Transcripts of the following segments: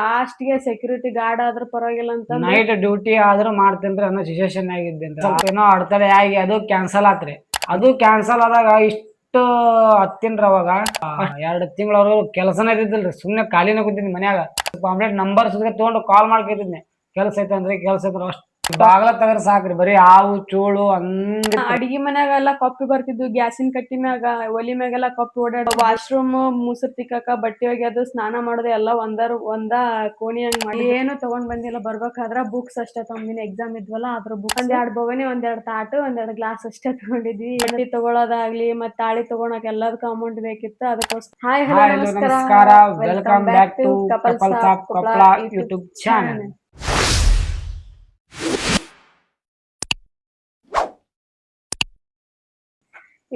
Last ಗೆ security guard ಆದ್ರೂ ಪರವಾಗಿಲ್ಲ ಅಂತ ನೈಟ್ ಡ್ಯೂಟಿ ಆದ್ರೂ ಮಾಡ್ತೇನ್ರಿ ಅನ್ನೋ ಸಿಚುವೇಶನ್ ಆಗಿದ್ದೆ ಸ್ವಲ್ಪ ಏನೋ ಅಡ್ತಡೆ ಆಗಿ ಅದು ಕ್ಯಾನ್ಸಲ್ ಆತ್ರಿ. ಅದು ಕ್ಯಾನ್ಸಲ್ ಆದಾಗ ಇಷ್ಟು ಹತ್ತಿನ್ರಿ ಅವಾಗ 2 ತಿಂಗಳವರು ಕೆಲಸನೇ ಇದ್ದಿಲ್ರಿ. ಸುಮ್ನೆ ಖಾಲಿನ ಕೂತಿದ್ನಿ ಮನ್ಯಾಗ. ಕಂಪ್ಲೇಂಟ್ ನಂಬರ್ ಸುತ್ತ ತಗೊಂಡು ಕಾಲ್ ಮಾಡ್ಕೊತಿದ್ನಿ. ಕೆಲಸ ಐತಂದ್ರಿ ಕೆಲಸ ಐತ್ರ ಅಷ್ಟು ಬಾಗ್ಲ ತಗರ ಸಾಕ್ರಿ ಬರೀ ಹಾವು ಚೂಳು ಹಂಗ. ಅಡಿಗೆ ಮನ್ಯಾಗೆಲ್ಲ ಕಪ್ಪಿ ಬರ್ತಿದ್ವು, ಗ್ಯಾಸಿನ ಕಟ್ಟಿ ಮ್ಯಾಗ ಒಲಿ ಮ್ಯಾಗೆಲ್ಲ ಕಪ್ಪಿ ಓಡಾಡ, ವಾಶ್ರೂಮ್ ಮುಸುರ್ ತಿಕ್ಕಾಕ, ಬಟ್ಟೆ ಒಗ್ಯೋದು, ಸ್ನಾನ ಮಾಡೋದು ಎಲ್ಲ ಒಂದ ಕೋಣಿ ಹಂಗ್ ಮಾಡಿ ಏನು ತಗೊಂಡ್ ಬಂದಿಲ್ಲ. ಬರ್ಬೇಕಾದ್ರ ಬುಕ್ಸ್ ಅಷ್ಟೇ ತಗೊಂಡಿನಿ. ಎಕ್ಸಾಮ್ ಇದ್ವಲ್ಲ ಅದ್ರ ಬುಕ್ಸ್, 2 ಬೊಗಣಿ, 2 ತಾಟು, 2 ಗ್ಲಾಸ್ ಅಷ್ಟೇ ತಗೊಂಡಿದ್ವಿ. ಬಟ್ಟೆ ತಗೊಳೋದಾಗ್ಲಿ ಮತ್ ತಾಳಿ ತಗೊಳಕ್ ಎಲ್ಲದಕ್ಕೂ ಅಮೌಂಟ್ ಬೇಕಿತ್ತು. ಅದಕ್ಕೋಸ್ಕರ ಹಾಯ್ ಹಲೋ ನಮಸ್ಕಾರ, welcome back to couples of Koppal YouTube channel.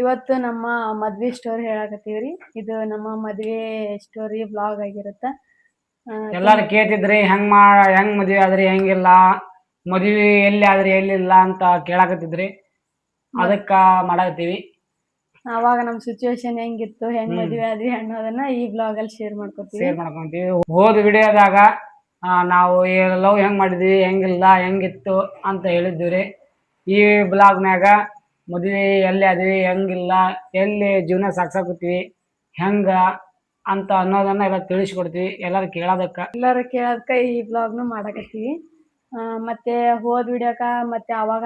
ಇವತ್ತು ನಮ್ಮ ಮದ್ವೆ ಸ್ಟೋರಿ ಹೇಳಕತ್ತೀವ್ರಿ. ಇದು ನಮ್ಮ ಮದ್ವೆ ಸ್ಟೋರಿ ಬ್ಲಾಗ್ ಆಗಿರುತ್ತೆ. ಎಲ್ಲಾರು ಕೇಳ್ತಿದ್ರಿ ಹೆಂಗ್ ಮದ್ವೆ ಆದ್ರಿ ಹೆಂಗಿಲ್ಲ, ಮದ್ವಿ ಎಲ್ಲಿ ಆದ್ರಿ ಎಲ್ಲಿಲ್ಲ ಅಂತ ಕೇಳಾಕತ್ತಿದ್ರಿ. ಅದಕ್ಕ ಮಾಡಾಕತ್ತೀವಿ. ಅವಾಗ ನಮ್ ಸಿಚುವೇಶನ್ ಹೆಂಗಿತ್ತು, ಹೆಂಗ್ ಮದ್ವೆ ಆದ್ವಿ ಅನ್ನೋದನ್ನ ಈ ಬ್ಲಾಗ್ ಅಲ್ಲಿ ಶೇರ್ ಮಾಡ್ಕೊಂತೀವಿ. ಹೋದ್ ವಿಡಿಯೋದಾಗ ನಾವು ಲವ್ ಹೆಂಗ್ ಮಾಡಿದ್ವಿ, ಹೆಂಗಿಲ್ಲ, ಹೆಂಗಿತ್ತು ಅಂತ ಹೇಳಿದ್ವಿ. ಈ ಬ್ಲಾಗ್ನಾಗ ಮದ್ವಿ ಎಲ್ಲಿ ಆದ್ವಿ, ಹೆಂಗಿಲ್ಲ, ಎಲ್ಲಿ ಜೀವನ ಸಾಗ್ಸಾಕತ್ತೀವಿ, ಹೆಂಗ ಅಂತ ಅನ್ನೋದನ್ನ ಎಲ್ಲ ತಿಳಿಸ್ಕೊಡ್ತೀವಿ. ಎಲ್ಲರೂ ಕೇಳೋದಕ್ಕ ಈ ಬ್ಲಾಗ್ನು ಮಾಡಕತ್ತೀವಿ. ಮತ್ತೆ ಹೋದ್ ವಿಡಿಯೋಕ ಮತ್ತೆ ಅವಾಗ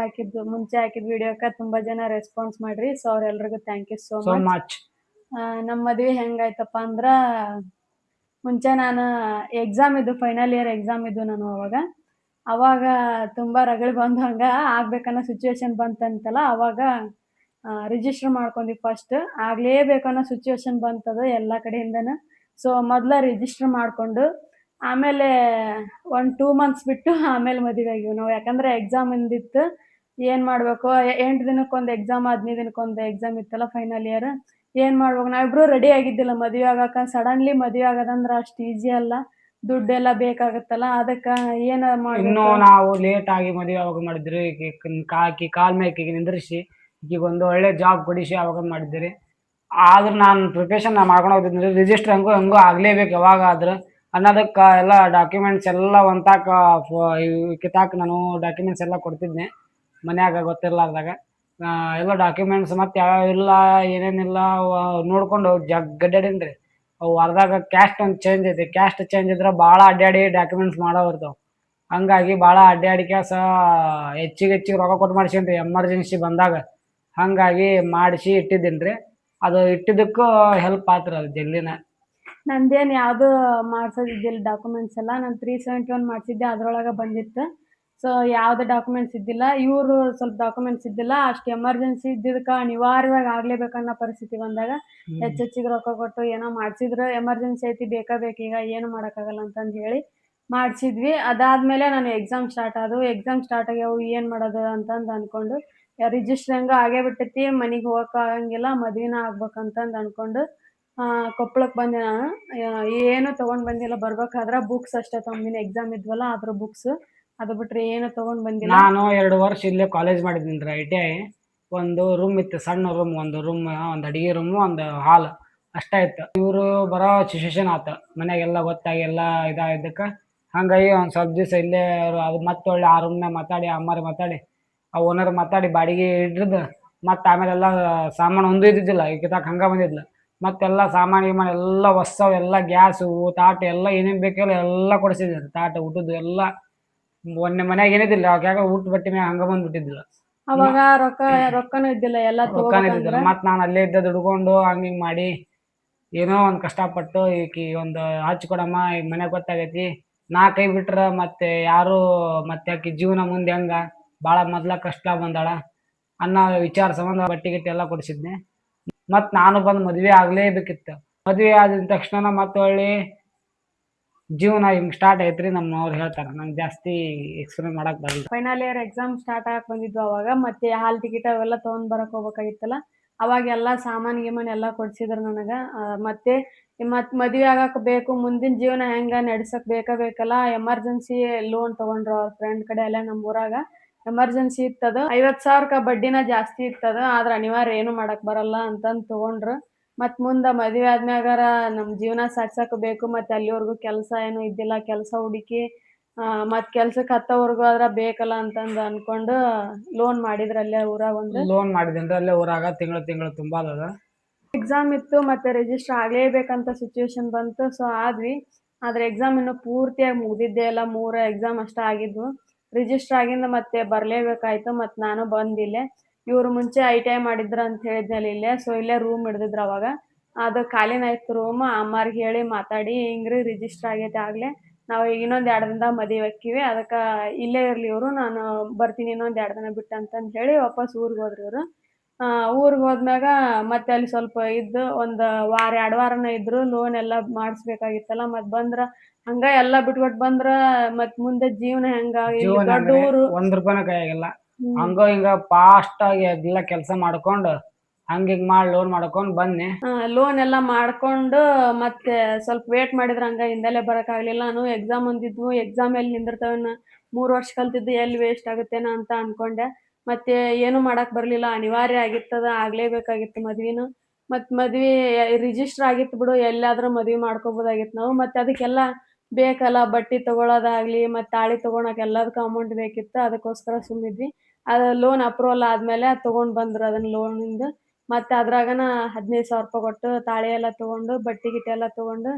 ಮುಂಚೆ ಹಾಕಿದ್ ವಿಡಿಯೋಕ ತುಂಬಾ ಜನ ರೆಸ್ಪಾನ್ಸ್ ಮಾಡ್ರಿ. ಸೊ ಅವ್ರೆಲ್ರಿಗೂ ಥ್ಯಾಂಕ್ ಯು ಸೋ ಮಚ್. ನಮ್ಮ ಮದ್ವೆ ಹೆಂಗಾಯ್ತಪ್ಪ ಅಂದ್ರ, ಮುಂಚೆ ನಾನು ಎಕ್ಸಾಮ್ ಇದ್ದು, ಫೈನಲ್ ಇಯರ್ ಎಕ್ಸಾಮ್ ಇದ್ದು ನಾನು ಅವಾಗ ತುಂಬಾ ರಗಳೆ ಬಂದು ಹಂಗ ಆಗ್ಬೇಕನ್ನೋ ಸಿಚುವೇಶನ್ ಬಂತಂತಲ್ಲ, ಅವಾಗ ರಿಜಿಸ್ಟರ್ ಮಾಡ್ಕೊಂಡ್ವಿ. ಫಸ್ಟ್ ಆಗ್ಲೇಬೇಕನ್ನೋ ಸಿಚುವೇಶನ್ ಬಂತದ ಎಲ್ಲ ಕಡೆಯಿಂದನ. ಸೊ ಮೊದ್ಲ ರಿಜಿಸ್ಟರ್ ಮಾಡ್ಕೊಂಡು ಆಮೇಲೆ 2 ಮಂತ್ಸ್ ಬಿಟ್ಟು ಆಮೇಲೆ ಮದುವೆ ಆಗಿವಿ ನಾವು. ಯಾಕಂದ್ರೆ ಎಕ್ಸಾಮ್ ಇಂದಿತ್ತು, ಏನ್ ಮಾಡ್ಬೇಕು, 8 ದಿನಕ್ಕೊಂದು ಎಕ್ಸಾಮ್, 15 ದಿನಕ್ಕೊಂದು ಎಕ್ಸಾಮ್ ಇತ್ತಲ್ಲ ಫೈನಲ್ ಇಯರ್. ಏನ್ ಮಾಡ್ಬೇಕು, ನಾವಿಬ್ರು ರೆಡಿ ಆಗಿದ್ದಿಲ್ಲ ಮದುವೆ ಆಗಕ. ಸಡನ್ಲಿ ಮದುವೆ ಆಗೋದಂದ್ರ ಅಷ್ಟು ಈಸಿ ಅಲ್ಲ, ದುಡ್ಡೆಲ್ಲ ಬೇಕಾಗತ್ತಲ್ಲ. ಅದಕ್ಕ ಏನ ಇನ್ನು ನಾವು ಲೇಟ್ ಆಗಿ ಮದುವೆ ಅವಾಗ ಮಾಡಿದ್ರಿ. ಕಾಲ್ ಮೇಕಿಗೆ ನಿಂದ್ರಿಸಿ ಈಗ ಒಂದು ಒಳ್ಳೆ ಜಾಬ್ ಕೊಡಿಸಿ ಅವಾಗ ಮಾಡಿದ್ರಿ. ಆದ್ರೆ ನಾನು ಪ್ರಿಪರೇಷನ್ ಮಾಡ್ಕೊಂಡು ಹೋಗ್ತಿದ್ರಿ. ರಿಜಿಸ್ಟರ್ ಹೆಂಗೋ ಆಗ್ಲೇಬೇಕು ಯಾವಾಗ ಆದ್ರೆ ಅನ್ನೋದಕ್ಕೆ ಎಲ್ಲ ಡಾಕ್ಯುಮೆಂಟ್ಸ್ ಎಲ್ಲ ಕಿತ್ತಾಕ್ ನಾನು ಡಾಕ್ಯುಮೆಂಟ್ಸ್ ಎಲ್ಲ ಕೊಡ್ತಿದ್ನೆ ಮನ್ಯಾಗ ಗೊತ್ತಿರ್ಲಾರ್ದಾಗ. ಎಲ್ಲ ಡಾಕ್ಯುಮೆಂಟ್ಸ್ ಮತ್ತೆ ಯಾವ್ಯಾವ ಇಲ್ಲ, ಏನೇನಿಲ್ಲ ನೋಡ್ಕೊಂಡು ಗಡ್ಡಾಡೀನ್ರಿ. ಅವು ಅರ್ಧಾಗ ಕ್ಯಾಸ್ಟ್ ಒಂದು ಚೇಂಜ್ ಐತಿ. ಕ್ಯಾಸ್ಟ್ ಚೇಂಜ್ ಇದ್ರೆ ಭಾಳ ಅಡ್ಡಾಡಿ ಡಾಕ್ಯುಮೆಂಟ್ಸ್ ಮಾಡೋ ಇರ್ತಾವೆ. ಹಂಗಾಗಿ ಭಾಳ ಅಡ್ಡಾಡಿಕ್ಯಾಸ ಹೆಚ್ಚಿಗೆ ರೊಕ್ಕ ಕೊಟ್ಟು ಮಾಡಿಸೇನ್ರಿ ಎಮರ್ಜೆನ್ಸಿ ಬಂದಾಗ. ಹಂಗಾಗಿ ಮಾಡಿಸಿ ಇಟ್ಟಿದ್ದೀನಿ. ಅದು ಇಟ್ಟಿದ್ದಕ್ಕೂ ಹೆಲ್ಪ್ ಆತ್ರ ಅದು ಜಲ್ದಿನ. ನಂದೇನು ಯಾವುದು ಮಾಡ್ಸೋದಿದ್ದಿಲ್ಲ ಡಾಕ್ಯುಮೆಂಟ್ಸ್ ಎಲ್ಲ. ನಾನು 371 ಮಾಡಿಸಿದ್ದೆ, ಅದ್ರೊಳಗೆ ಬಂದಿತ್ತು. ಸೊ ಯಾವುದೇ ಡಾಕ್ಯುಮೆಂಟ್ಸ್ ಇದ್ದಿಲ್ಲ. ಇವರು ಸ್ವಲ್ಪ ಡಾಕ್ಯುಮೆಂಟ್ಸ್ ಇದ್ದಿಲ್ಲ. ಅಷ್ಟು ಎಮರ್ಜೆನ್ಸಿ ಇದ್ದಿದ್ದಕ್ಕೆ ಅನಿವಾರ್ಯವಾಗಿ ಆಗ್ಲೇಬೇಕನ್ನೋ ಪರಿಸ್ಥಿತಿ ಬಂದಾಗ ಹೆಚ್ಚೆಚ್ಚಿಗೆ ರೊಕ್ಕ ಕೊಟ್ಟು ಏನೋ ಮಾಡಿಸಿದ್ರೆ, ಎಮರ್ಜೆನ್ಸಿ ಐತಿ ಬೇಕೀಗ, ಏನು ಮಾಡೋಕ್ಕಾಗಲ್ಲ ಅಂತಂದು ಹೇಳಿ ಮಾಡಿಸಿದ್ವಿ. ಅದಾದ್ಮೇಲೆ ನಾನು ಎಕ್ಸಾಮ್ ಸ್ಟಾರ್ಟ್ ಆಗ್ಯಾವು, ಏನು ಮಾಡೋದು ಅಂತಂದು ಅಂದ್ಕೊಂಡು, ರಿಜಿಸ್ಟರ್ ಹೆಂಗೋ ಆಗೇ ಬಿಟ್ಟೈತಿ, ಮನೆಗೆ ಹೋಗಕ್ಕೆ ಆಗಂಗಿಲ್ಲ, ಮದುವೆನ ಆಗ್ಬೇಕಂತಂದು ಅಂದ್ಕೊಂಡು ಕೊಪ್ಪಳಕ್ಕೆ ಬಂದೆ ನಾನು. ಏನು ತೊಗೊಂಡು ಬಂದಿಲ್ಲ. ಬರ್ಬೇಕಾದ್ರೆ ಬುಕ್ಸ್ ಅಷ್ಟೇ ತೊಗೊಂಡಿನಿ. ಎಕ್ಸಾಮ್ ಇದ್ವಲ್ಲ ಅದ್ರ ಬುಕ್ಸ್, ಅದು ಬಿಟ್ರೆ ಏನು ತೊಗೊಂಡು ಬಂದಿಲ್ಲ. ನಾನು 2 ವರ್ಷ ಇಲ್ಲೇ ಕಾಲೇಜ್ ಮಾಡಿದ್ದೀನಿ ರೀ, ITI. ಒಂದು ರೂಮ್ ಇತ್ತು, ಸಣ್ಣ ರೂಮ್, ಒಂದು ಅಡಿಗೆ ರೂಮು, ಒಂದು ಹಾಲ್ ಅಷ್ಟೇ ಇತ್ತು. ಇವರು ಬರೋ ಸಿಚುವೇಶನ್ ಆತ, ಮನೆಯಾಗೆಲ್ಲ ಗೊತ್ತಾಗಿ ಎಲ್ಲ ಇದಾಗಿದ್ದಕ್ಕೆ. ಹಂಗಾಗಿ ಒಂದು ಸ್ವಲ್ಪ ದಿವಸ ಇಲ್ಲೇ ಅದು ಮತ್ತೆ ಒಳ್ಳೆ ಆ ರೂಮ್ನಾಗ ಮಾತಾಡಿ, ಅಮ್ಮಾರಿ ಮಾತಾಡಿ, ಆ ಓನರ್ ಮಾತಾಡಿ ಬಾಡಿಗೆ ಹಿಡಿದು ಮತ್ತೆ ಆಮೇಲೆಲ್ಲ ಸಾಮಾನು ಒಂದು ಇದ್ದಿದ್ದಿಲ್ಲ, ಕಿತ್ತಾಕ ಹಂಗೆ ಬಂದಿದ್ಲು. ಮತ್ತೆಲ್ಲ ಸಾಮಾನು ಎಲ್ಲ ಹೊಸವು, ಎಲ್ಲ ಗ್ಯಾಸು ತಾಟ ಎಲ್ಲ ಏನೇನು ಬೇಕಲ್ಲ ಎಲ್ಲ ಕೊಡಿಸಿದ್ರು. ತಾಟ ಊಟದ್ದು ಎಲ್ಲ ಮೊನ್ನೆ ಮನ್ಯಾಗ ಏನಿದ್ದಿಲ್ಲ, ಅವಾಗ ಊಟ ಬಟ್ಟೆ ಮ್ಯಾಗ ಹಂಗ ಬಂದ್ಬಿಟ್ಟಿದ್ದಿಲ್ಲ. ಅವಾಗ ರೊಕ್ಕನೂ ಇದ್ದಿಲ್ಲ, ಎಲ್ಲ ರೊಕ್ಕನಿದ್ದಿಲ್ಲ. ಮತ್ತೆ ನಾನು ಅಲ್ಲೇ ಇದ್ದ ದುಡ್ಕೊಂಡು ಹಂಗಿಂಗ್ ಮಾಡಿ ಏನೋ ಒಂದು ಕಷ್ಟಪಟ್ಟು ಈಕಿ ಒಂದು ಹಚ್ಕೊಡಮ್ಮ, ಈಗ ಮನ್ಯಾಗ ಗೊತ್ತಾಗೈತಿ, ನಾ ಕೈ ಬಿಟ್ರ ಮತ್ತೆ ಯಾರು, ಮತ್ತೆ ಆಕಿ ಜೀವನ ಮುಂದೆ ಹೆಂಗ, ಭಾಳ ಮೊದ್ಲ ಕಷ್ಟ ಬಂದಾಳ ಅನ್ನೋ ವಿಚಾರ ಸಂಬಂಧ ಬಟ್ಟೆ ಗಿಟ್ಟೆ ಎಲ್ಲ ಕೊಡಿಸಿದ್ನೆ. ಮತ್ತು ನಾನು ಬಂದು ಮದುವೆ ಆಗಲೇಬೇಕಿತ್ತು. ಮದುವೆ ಆದ ತಕ್ಷಣ ಮತ್ತೆ ಒಳ್ಳೆ ಜೀವನ ಹಿಂಗೆ ಸ್ಟಾರ್ಟ್ ಐತ್ರಿ. ನಮ್ಮವ್ರು ಹೇಳ್ತಾರೆ, ನಂಗೆ ಜಾಸ್ತಿ ಎಕ್ಸ್ಪ್ಲೇನ್ ಮಾಡಕ್ ಬರಲ್ಲ. ಫೈನಲ್ ಇಯರ್ ಎಕ್ಸಾಮ್ ಸ್ಟಾರ್ಟ್ ಆಗಕ್ಕೆ ಬಂದಿದ್ವು ಅವಾಗ. ಮತ್ತೆ ಹಾಲ್ ಟಿಕೆಟ್ ಅವೆಲ್ಲ ತೊಗೊಂಡ್ ಬರಕ್ ಹೋಗ್ಬೇಕಾಗಿತ್ತಲ್ಲ, ಅವಾಗೆಲ್ಲ ಸಾಮಾನು ಎಲ್ಲ ಕೊಡ್ಸಿದ್ರು ನನಗೆ. ಮತ್ತೆ ಮದುವೆ ಆಗಕ್ಕೆ ಬೇಕು, ಮುಂದಿನ ಜೀವನ ಹೆಂಗ ನಡ್ಸಕ್ ಬೇಕಲ್ಲ, ಎಮರ್ಜೆನ್ಸಿ ಲೋನ್ ತೊಗೊಂಡ್ರು ಅವ್ರ ಫ್ರೆಂಡ್ ಕಡೆ ಎಲ್ಲ. ನಮ್ಮ ಊರಾಗ ಎಮರ್ಜೆನ್ಸಿ ಇತ್ತದು, 50,000 ಬಡ್ಡಿನ ಜಾಸ್ತಿ ಇತ್ತದ. ಆದ್ರೆ ಅನಿವಾರ್ಯ ಏನು ಮಾಡಕ್ ಬರಲ್ಲ ಅಂತಂದು ತೊಗೊಂಡ್ರು. ಮತ್ ಮುಂದ ಮದ್ವೆ ಆದ್ಮ್ಯಾಗಾರ ನಮ್ ಜೀವನ ಸಾಗ್ಸಾಕ ಬೇಕು, ಮತ್ತೆ ಅಲ್ಲಿವರೆಗೂ ಕೆಲಸ ಏನು ಇದ್ದಿಲ್ಲ, ಕೆಲಸ ಹುಡುಕಿ ಮತ್ ಕೆಲ್ಸಕ್ಕೆ ಹತ್ತೋವರೆಗೂ ಆದ್ರ ಬೇಕಲ್ಲ ಅಂತಂದು ಅನ್ಕೊಂಡು ಲೋನ್ ಮಾಡಿದ್ರ ಅಲ್ಲೇ ಊರಾಗ ಒಂದು. ಲೋನ್ ಮಾಡಿದೇನ್ರಿ ಅಲ್ಲೇ ಊರಾಗ ತಿಂಗಳು ತುಂಬಾ ಅದ. ಎಕ್ಸಾಮ್ ಇತ್ತು, ಮತ್ತೆ ರಿಜಿಸ್ಟರ್ ಆಗ್ಲೇಬೇಕಂತ ಸಿಚುವೇಶನ್ ಬಂತು. ಸೊ ಆದ್ವಿ, ಆದ್ರೆ ಎಕ್ಸಾಮ್ ಇನ್ನು ಪೂರ್ತಿಯಾಗಿ ಮುಗ್ದಿದ್ದೆ ಇಲ್ಲ, 3 ಎಕ್ಸಾಮ್ ಅಷ್ಟ ಆಗಿದ್ವು. ರಿಜಿಸ್ಟರ್ ಆಗಿಂದ ಮತ್ತೆ ಬರ್ಲೇಬೇಕಾಯ್ತು, ಮತ್ ನಾನು ಬಂದಿಲ್ಲೇ. ಇವ್ರು ಮುಂಚೆ ITI ಮಾಡಿದ್ರ ಅಂತ ಹೇಳಿದ್ನಲ್ಲ ಇಲ್ಲೇ, ಸೊ ಇಲ್ಲೇ ರೂಮ್ ಹಿಡ್ದಿದ್ರ ಅವಾಗ. ಅದು ಖಾಲಿನ ಇತ್ತು ರೂಮ್. ಅಮ್ಮಾರ್ಗೆ ಹೇಳಿ ಮಾತಾಡಿ ಹಿಂಗ್ರಿ ರಿಜಿಸ್ಟರ್ ಆಗೈತೆ ಆಗ್ಲೇ, ನಾವು ಈಗ ಇನ್ನೊಂದ್ 2 ದಿನದಾಗ ಮದುವೆ ಹಾಕಿವಿ, ಅದಕ್ಕ ಇಲ್ಲೇ ಇರ್ಲಿ ಇವ್ರು, ನಾನು ಬರ್ತೀನಿ ಇನ್ನೊಂದ್ 2 ದಿನ ಬಿಟ್ಟು ಅಂತಂದ್ ಹೇಳಿ ವಾಪಸ್ ಊರಿಗೆ ಹೋದ್ರು ಇವ್ರು. ಊರಿಗೆ ಹೋದ್ಮ್ಯಾಗ ಮತ್ತೆ ಅಲ್ಲಿ ಸ್ವಲ್ಪ ಇದ್ದು ಒಂದ್ ವಾರ 2 ವಾರನ ಇದ್ರು. ಲೋನ್ ಎಲ್ಲ ಮಾಡಿಸ್ಬೇಕಾಗಿತ್ತಲ್ಲ, ಮತ್ ಬಂದ್ರ ಹಂಗ ಎಲ್ಲ ಬಿಟ್ಕೊಟ್ ಬಂದ್ರ ಮತ್ ಮುಂದೆ ಜೀವನ ಹೆಂಗ, ಇಲ್ಲಿ ಜೀವನ ದೊಡ್ಡ ಹೆಂಗ್ರಿ, ಊರು. 1 ರೂಪಾಯಿನೂ ಕೈಯಾಗಿಲ್ಲ. ಹ್ಮ್. ಹಂಗ ಹಿಂಗ ಫಾಸ್ಟ್ ಆಗಿ ಎಲ್ಲ ಕೆಲಸ ಮಾಡ್ಕೊಂಡು ಹಂಗ ಹಿಂಗ್ ಮಾಡಿ ಲೋನ್ ಮಾಡ್ಕೊಂಡ್ ಬನ್ನಿ. ಲೋನ್ ಎಲ್ಲ ಮಾಡ್ಕೊಂಡು ಮತ್ತೆ ಸ್ವಲ್ಪ ವೇಟ್ ಮಾಡಿದ್ರ ಹಂಗ ಹಿಂದೆಲೆ ಬರಕ್ಕಾಗ್ಲಿಲ್ಲ. ನಾನು ಎಕ್ಸಾಮ್ ಒಂದಿದ್ವು, ಎಕ್ಸಾಮ್ ಎಲ್ಲಿ ನಿಂದಿರ್ತಾವನ್ನ, 3 ವರ್ಷ ಕಲ್ತಿದ್ದು ಎಲ್ಲಿ ವೇಸ್ಟ್ ಆಗುತ್ತೇನೋ ಅಂತ ಅನ್ಕೊಂಡೆ. ಮತ್ತೆ ಏನು ಮಾಡಕ್ ಬರ್ಲಿಲ್ಲ, ಅನಿವಾರ್ಯ ಆಗಿತ್ತದ, ಆಗ್ಲೇಬೇಕಾಗಿತ್ತು ಮದ್ವಿನು. ಮತ್ ಮದ್ವಿ ರಿಜಿಸ್ಟರ್ ಆಗಿತ್ತು ಬಿಡು, ಎಲ್ಲಾದ್ರೂ ಮದ್ವಿ ಮಾಡ್ಕೋಬೋದಾಗಿತ್ತು ನಾವು. ಮತ್ತೆ ಅದಕ್ಕೆಲ್ಲ ಬೇಕಲ್ಲ, ಬಟ್ಟಿ ತಗೊಳೋದಾಗ್ಲಿ ಮತ್ ತಾಳಿ ತಗೊಳಕ್ ಎಲ್ಲದಕ್ಕೂ ಅಮೌಂಟ್ ಬೇಕಿತ್ತು, ಅದಕ್ಕೋಸ್ಕರ ಸುಮ್ಮಿದ್ವಿ. ಅದ ಲೋನ್ ಅಪ್ರೂವಲ್ ಆದ್ಮೇಲೆ ಅದ್ ತಗೊಂಡ್ ಬಂದ್ರು ಅದನ್ನ ಲೋನಿಂದ. ಮತ್ತೆ ಅದ್ರಾಗನ 15,000 ರೂಪಾಯಿ ಕೊಟ್ಟು ತಾಳಿ ಎಲ್ಲ ತಗೊಂಡು ಬಟ್ಟಿ ಗಿಟ್ಟಿ ಎಲ್ಲ ತಗೊಂಡು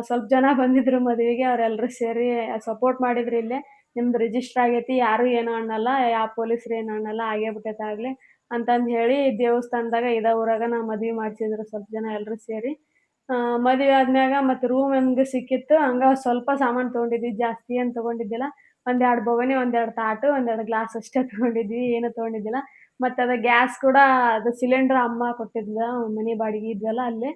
ಸ್ವಲ್ಪ ಜನ ಬಂದಿದ್ರು ಮದ್ವಿಗೆ, ಅವ್ರೆಲ್ರೂ ಸೇರಿ ಸಪೋರ್ಟ್ ಮಾಡಿದ್ರು. ಇಲ್ಲೇ ನಿಮ್ದು ರಿಜಿಸ್ಟರ್ ಆಗೈತಿ, ಯಾರು ಏನು ಅನ್ನಲ್ಲ, ಯಾವ ಪೊಲೀಸರು ಏನು ಅನ್ನಲ್ಲ, ಆಗೇ ಬಿಟ್ಟೈತೆ ಆಗ್ಲಿ ಅಂತಂದ್ ಹೇಳಿ ದೇವಸ್ಥಾನದಾಗ ಊರಾಗ ನಾ ಮದ್ವಿ ಮಾಡ್ಸಿದ್ರು ಸ್ವಲ್ಪ ಜನ ಎಲ್ರು ಸೇರಿ. ಮದ್ವೆ ಆದ್ಮ್ಯಾಗ ಮತ್ತೆ ರೂಮ್ ಹೆಂಗ ಸಿಕ್ಕಿತ್ತು ಹಂಗ ಸ್ವಲ್ಪ ಸಾಮಾನ್ ತಗೊಂಡಿದ್ವಿ, ಜಾಸ್ತಿ ಏನ್ ತಗೊಂಡಿದ್ದಿಲ್ಲ. 1-2 ಬೊಗಣಿ, 1-2 ತಾಟು, 1-2 ಗ್ಲಾಸ್ ಅಷ್ಟೇ ತಗೊಂಡಿದ್ವಿ, ಏನು ತಗೊಂಡಿದ್ದಿಲ್ಲ. ಮತ್ತೆ ಅದ ಗ್ಯಾಸ್ ಕೂಡ, ಅದು ಸಿಲಿಂಡರ್ ಅಮ್ಮ ಕೊಟ್ಟಿದ್ಲ, ಮನಿ ಬಾಡಿಗೆ ಇದ್ವಲ್ಲ ಅಲ್ಲೇ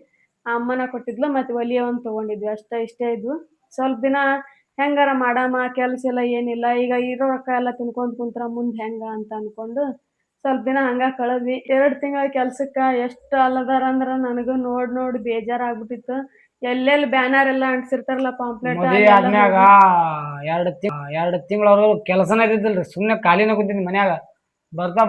ಆ ಅಮ್ಮನ ಕೊಟ್ಟಿದ್ಲು. ಮತ್ತೆ ಒಲಿ ಒಂದ್ ತಗೊಂಡಿದ್ವಿ, ಇಷ್ಟೇ ಇದ್ವು. ಸ್ವಲ್ಪ ದಿನ ಹೆಂಗಾರ ಮಾಡಾಮ, ಕೆಲ್ಸ ಇಲ್ಲ ಏನಿಲ್ಲ, ಈಗ ಇರೋ ರೊಕ್ಕ ಎಲ್ಲ ತಿನ್ಕೊಂಡ್ ಕುಂತ್ರ ಮುಂದ್ ಹೆಂಗ ಅಂತ ಅನ್ಕೊಂಡು ಸ್ವಲ್ಪ ದಿನ ಹಂಗ ಕಳದ್ವಿ. 2 ತಿಂಗಳ ಕೆಲ್ಸಕ್ಕ ಎಷ್ಟು ಅಲ್ಲದಾರ ಅಂದ್ರ ನನಗೂ ನೋಡಿ ಬೇಜಾರಾಗ್ಬಿಟ್ಟಿತ್ತು. ಎಲ್ಲೆಲ್ಲಿ ಬ್ಯಾನರ್ ಎಲ್ಲ ಅಂಟಿಸಿರ್ತಾರಲ್ಲ ಪಾಂಪ್ಲೆಟ್, ಮದುವೆ ಅಲ್ಲೆಲ್ಲ ಆದ್ಮ್ಯಾಗ ಹೋಗಿ. 2 ತಿಂಗಳವರು ಕೆಲಸನೇ ಇದ್ದಿಲ್ರಿ, ಸುಮ್ನೆ ಖಾಲಿನ ಕೂತಿದ್ನಿ ಮನ್ಯಾಗ. ಬರ್ತಾ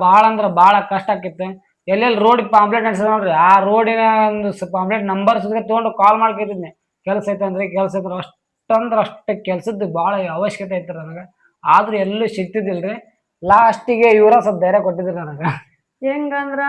ಬಾಳ ಅಂದ್ರ ಬಾಳ ಕಷ್ಟ ಆಕಿತ್ತು. ಎಲ್ಲೆಲ್ಲಿ ರೋಡ್ ಪಾಂಪ್ಲೆಟ್ ಅಂಟಿಸಿದ ನೋಡ್ರಿ, ಆ ರೋಡಿನ ಒಂದು ಪಾಂಪ್ಲೆಟ್ ನಂಬರ್ ಸುದ್ದಿ ತಗೊಂಡು ಕಾಲ್ ಮಾಡ್ಕಿದ್ನಿ, ಕೆಲಸ ಐತಂದ್ರೆ ಅಷ್ಟಂದ್ರ ಅಷ್ಟ ಕೆಲ್ಸದ್ದು ಬಾಳ ಅವಶ್ಯಕತೆ ಐತ್ರಿ ನನಗ. ಆದ್ರೂ ಎಲ್ಲೂ ಸಿಗ್ತಿದ್ದಿಲ್ರಿ. ಲಾಸ್ಟಿಗೆ ಇವರ ಸ್ವಲ್ಪ ಧೈರ್ಯ ಕೊಟ್ಟಿದ್ರಿ ನನಗ. ಹೆಂಗಂದ್ರ